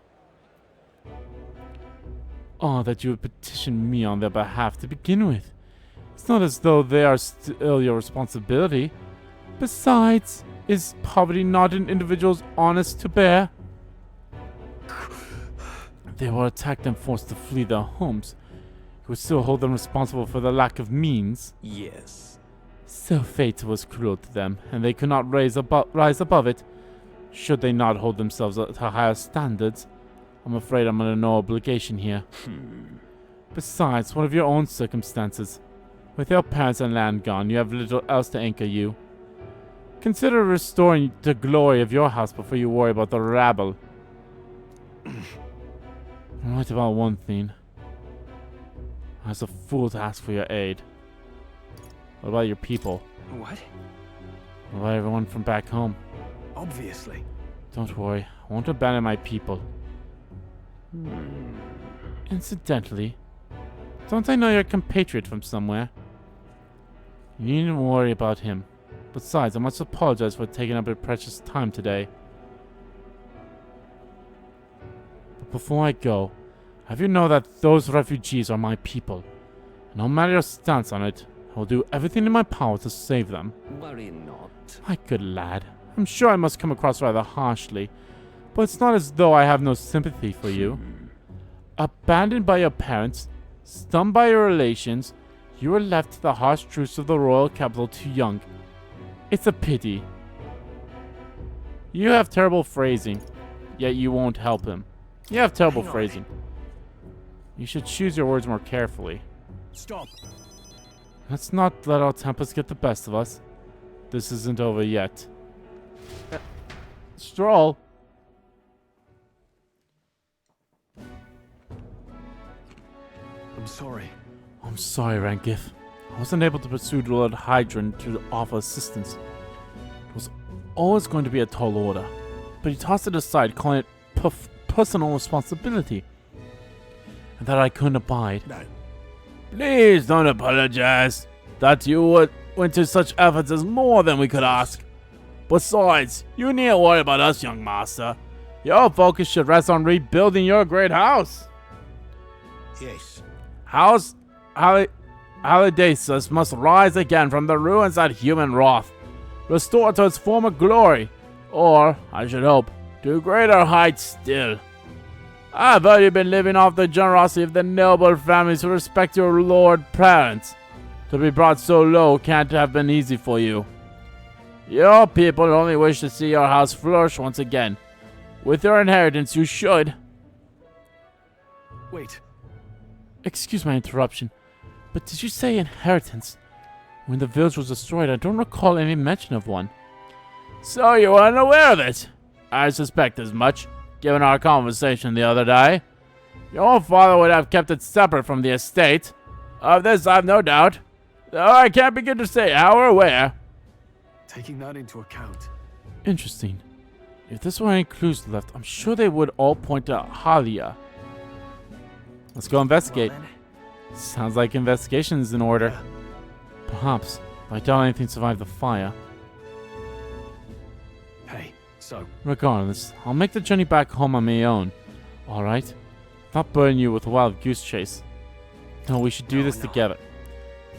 Oh, that you would petition me on their behalf to begin with. It's not as though they are still your responsibility. Besides, is poverty not an individual's honest to bear? They were attacked and forced to flee their homes. You would still hold them responsible for the lack of means. Yes. So fate was cruel to them, and they could not rise above it. Should they not hold themselves to higher standards? I'm afraid I'm under no obligation here. Besides, what of your own circumstances? With your parents and land gone, you have little else to anchor you. Consider restoring the glory of your house before you worry about the rabble. I'm right about one thing. I was a fool to ask for your aid. What about your people? What? What about everyone from back home? Obviously. Don't worry, I won't abandon my people. Incidentally, don't I know your compatriot from somewhere? You needn't worry about him. Besides, I must apologize for taking up your precious time today. But before I go, have you know that those refugees are my people. No matter your stance on it, I will do everything in my power to save them. Worry not. My good lad, I'm sure I must come across rather harshly, but it's not as though I have no sympathy for you. Abandoned by your parents, stunned by your relations, you were left to the harsh truths of the royal capital too young. It's a pity. You have terrible phrasing, yet you won't help him. You have terrible phrasing. You should choose your words more carefully. Stop. Let's not let our tempers get the best of us. This isn't over yet. Stroll. I'm sorry. I'm sorry, Rankif. I wasn't able to pursue Lord Hadrian to offer assistance. It was always going to be a tall order, but he tossed it aside, calling it personal responsibility, and that I couldn't abide. No. Please don't apologize. That you went to such efforts is more than we could ask. Besides, you needn't worry about us, young master. Your focus should rest on rebuilding your great house. Yes. Halidasus must rise again from the ruins at human wrath, restored to its former glory, or, I should hope, to greater heights still. I've heard you've been living off the generosity of the noble families who respect your lord parents. To be brought so low can't have been easy for you. Your people only wish to see your house flourish once again. With your inheritance, you should. Wait. Excuse my interruption, but did you say inheritance? When the village was destroyed, I don't recall any mention of one. So you weren't aware of it? I suspect as much, given our conversation the other day. Your father would have kept it separate from the estate. Of this I've no doubt, though I can't begin to say how or where. Taking that into account. Interesting. If there were any clues left, I'm sure they would all point to Halia. Let's go investigate. Well, then. Sounds like investigation is in order. Perhaps, but I doubt anything survived the fire. Hey, so Regardless, I'll make the journey back home on my own. Alright? Not burden you with a wild goose chase. No, we should do this together.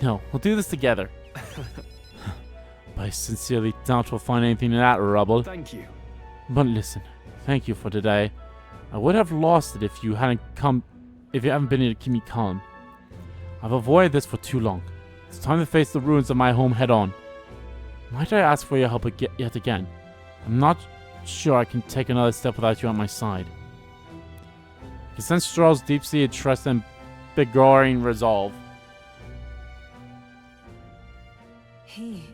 No, we'll do this together. But I sincerely doubt we'll find anything in that rubble. thank you. But listen, thank you for today. I would have lost it if you haven't been here to keep me calm. I've avoided this for too long. It's time to face the ruins of my home head on. Might I ask for your help yet again? I'm not sure I can take another step without you on my side. I can sense Stroll's deep-seated trust and beguiling resolve. He.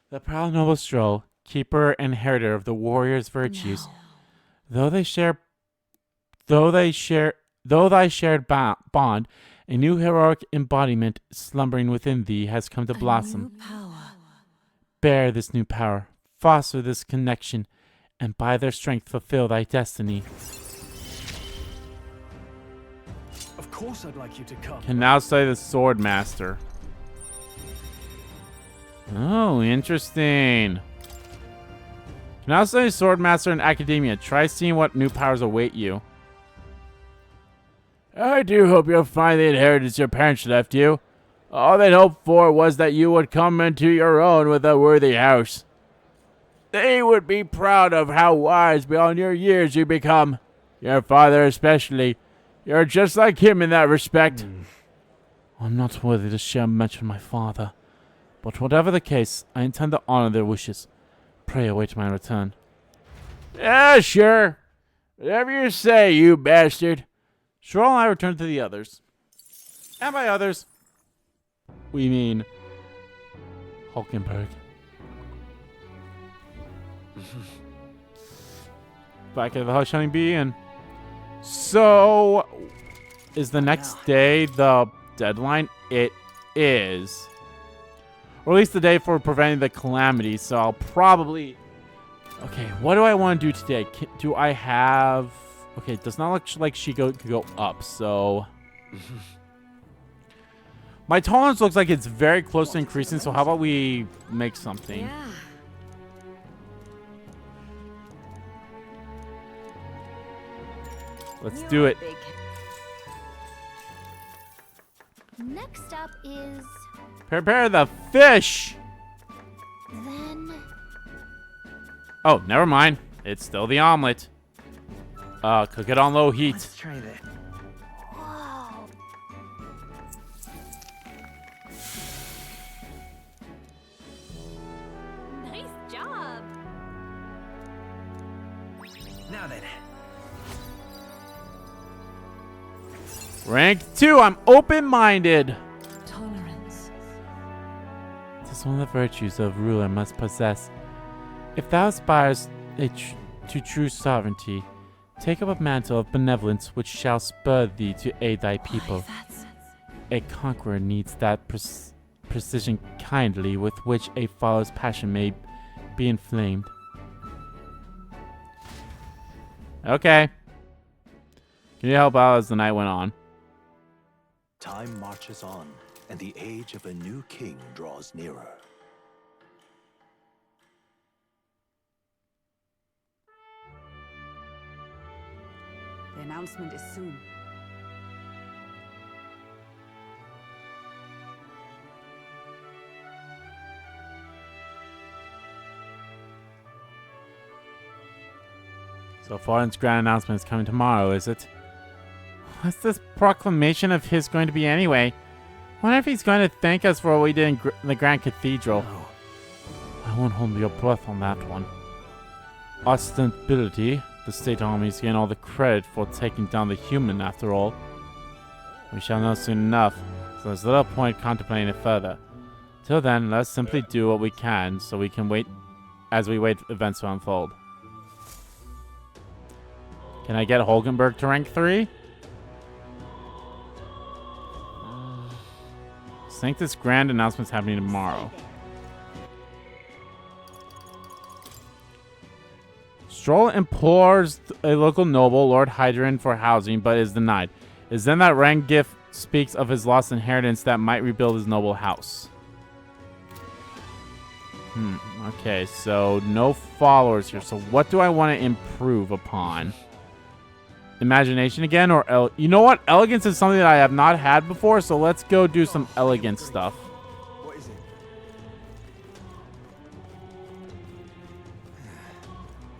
The proud noble Stroll, keeper and inheritor of the warrior's virtues, though thy shared bond, a new heroic embodiment slumbering within thee has come to blossom. Bear this new power, foster this connection, and by their strength fulfill thy destiny. Of course I'd like you to come. Can now say the sword master. Oh, interesting. Can now say sword master in academia. Try seeing what new powers await you. I do hope you'll find the inheritance your parents left you. All they'd hoped for was that you would come into your own with a worthy house. They would be proud of how wise beyond your years you become. Your father especially. You're just like him in that respect. I'm not worthy to share much with my father. But whatever the case, I intend to honor their wishes. Pray await my return. Yeah, sure. Whatever you say, you bastard. Stroll and I return to the others. And by others, we mean Hulkenberg. Back at the Hush Honey Bee, and so is the next day the deadline? It is. Or at least the day for preventing the calamity, so I'll probably... Okay, what do I want to do today? Do I have... Okay, it does not look like she could go up, so... My tolerance looks like it's very close to increasing, so how about we make something? Yeah. Let's do it. Next up is Prepare the fish! then Oh, never mind. It's still the omelet. Cook it on low heat. Let's try that. whoa. Nice job. Now then. Rank 2, I'm open-minded. Tolerance. Tis one of the virtues a ruler must possess. If thou aspires to true sovereignty, take up a mantle of benevolence which shall spur thee to aid thy people. Why, that's... A conqueror needs that precision kindly with which a follower's passion may be inflamed. Okay. Can you help out as the night went on? Time marches on, and the age of a new king draws nearer. The announcement is soon. So Foreign's grand announcement is coming tomorrow, is it? What's this proclamation of his going to be anyway? Wonder if he's going to thank us for what we did in the Grand Cathedral. No. I won't hold your breath on that one. Ostentability, the state armies gain all the credit for taking down the human after all. We shall know soon enough, so there's little point contemplating it further. Till then, let's simply do what we can so we can wait as we wait events to unfold. Can I get Hulkenberg to rank 3? I think this grand announcement's happening tomorrow. Stroll implores a local noble, Lord Hydron, for housing, but is denied. It is then that Rangif speaks of his lost inheritance that might rebuild his noble house. Okay, so no followers here. So what do I want to improve upon? Imagination again, or you know what? Elegance is something that I have not had before, so let's go do some elegant stuff. What is it?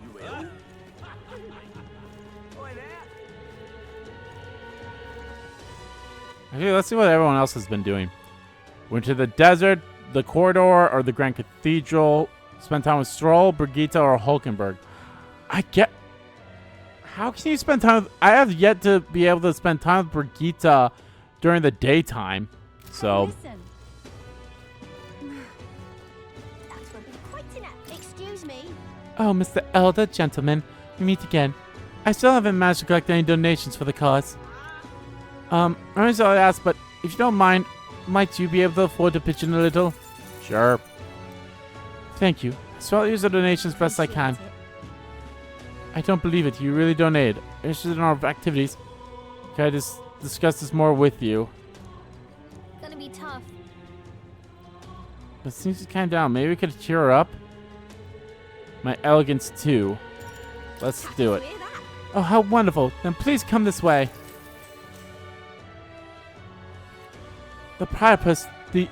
You ill? Okay, let's see what everyone else has been doing. Went to the desert, the corridor, or the Grand Cathedral. Spent time with Stroll, Brigitte, or Hulkenberg. How can you spend time with... I have yet to be able to spend time with Brigitte during the daytime. So... Listen. That will be quite enough. Excuse me. Oh, Mr. Elda, gentlemen. We meet again. I still haven't managed to collect any donations for the cause. I'm sorry to ask, but if you don't mind, might you be able to afford to pitch in a little? Sure. Thank you. So I'll use the donations best I can. I don't believe it. You really donated. I'm interested in our activities. Can I just discuss this more with you? Gonna be tough. But seems to calm down. Maybe we could cheer her up. My elegance too. Let's do it. Hear that? Oh, how wonderful. Then please come this way. The Priapus, the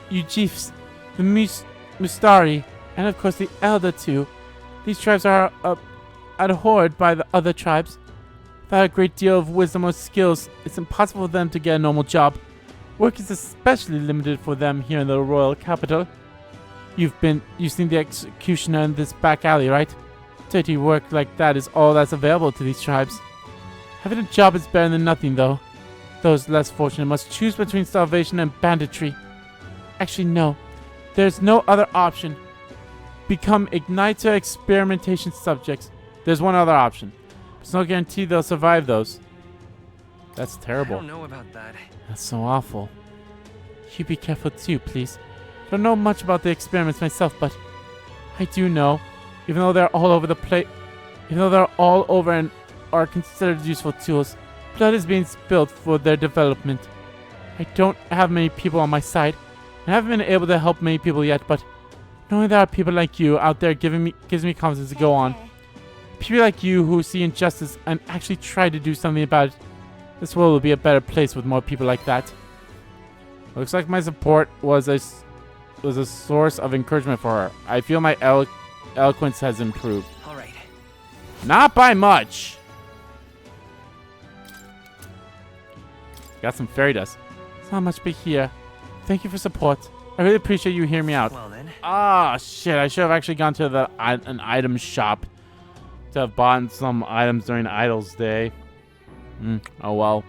Ujifs, the Mustari, and of course the Elda too. These tribes are abhorred by the other tribes. Without a great deal of wisdom or skills, it's impossible for them to get a normal job. Work is especially limited for them here in the royal capital. You've seen the executioner in this back alley, right? Dirty work like that is all that's available to these tribes. Having a job is better than nothing, though. Those less fortunate must choose between starvation and banditry. Actually, no. There's no other option. Become igniter experimentation subjects. There's one other option. There's no guarantee they'll survive those. That's I terrible. don't know about that. That's so awful. You be careful too, please. Don't know much about the experiments myself, but I do know. Even though they're all over the place, even though they're all over and are considered useful tools, blood is being spilled for their development. I don't have many people on my side. I haven't been able to help many people yet, but knowing there are people like you out there gives me confidence to go on. People like you who see injustice and actually try to do something about it. This world will be a better place with more people like that. Looks like my support was a source of encouragement for her. I feel my eloquence has improved. All right. Not by much. Got some fairy dust. It's not much, but here. Thank you for support. I really appreciate you hearing me out. Well then. Ah, shit. I should have actually gone to an item shop to have bought some items during Idol's Day. Oh, well.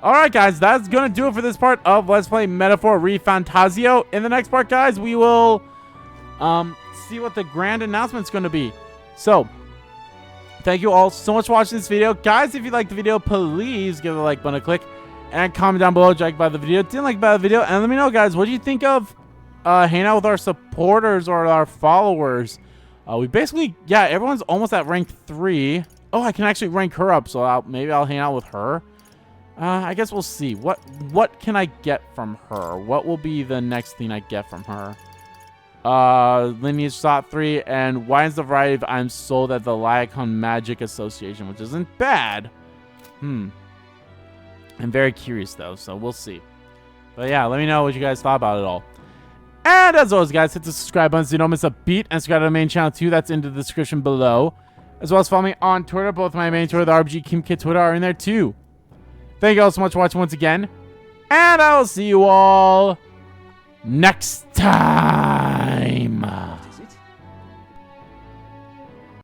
Alright, guys. That's going to do it for this part of Let's Play Metaphor ReFantazio. In the next part, guys, we will see what the grand announcement's going to be. So, thank you all so much for watching this video. Guys, if you liked the video, please give the like button a click. And comment down below, like by the video, didn't like by the video, and let me know, guys, what do you think of hanging out with our supporters or our followers? We basically, yeah, everyone's almost at rank 3. Oh, I can actually rank her up, so maybe I'll hang out with her. I guess we'll see. What can I get from her? What will be the next thing I get from her? Lineage slot 3, and widens the variety of I'm sold at the Lycon Magic Association, which isn't bad. I'm very curious, though, so we'll see. But yeah, let me know what you guys thought about it all. And as always, guys, hit the subscribe button so you don't miss a beat. And subscribe to the main channel, too. That's in the description below. As well as follow me on Twitter. Both my main Twitter, the RBG Kim Kid Twitter, are in there, too. Thank you all so much for watching once again. And I will see you all next time.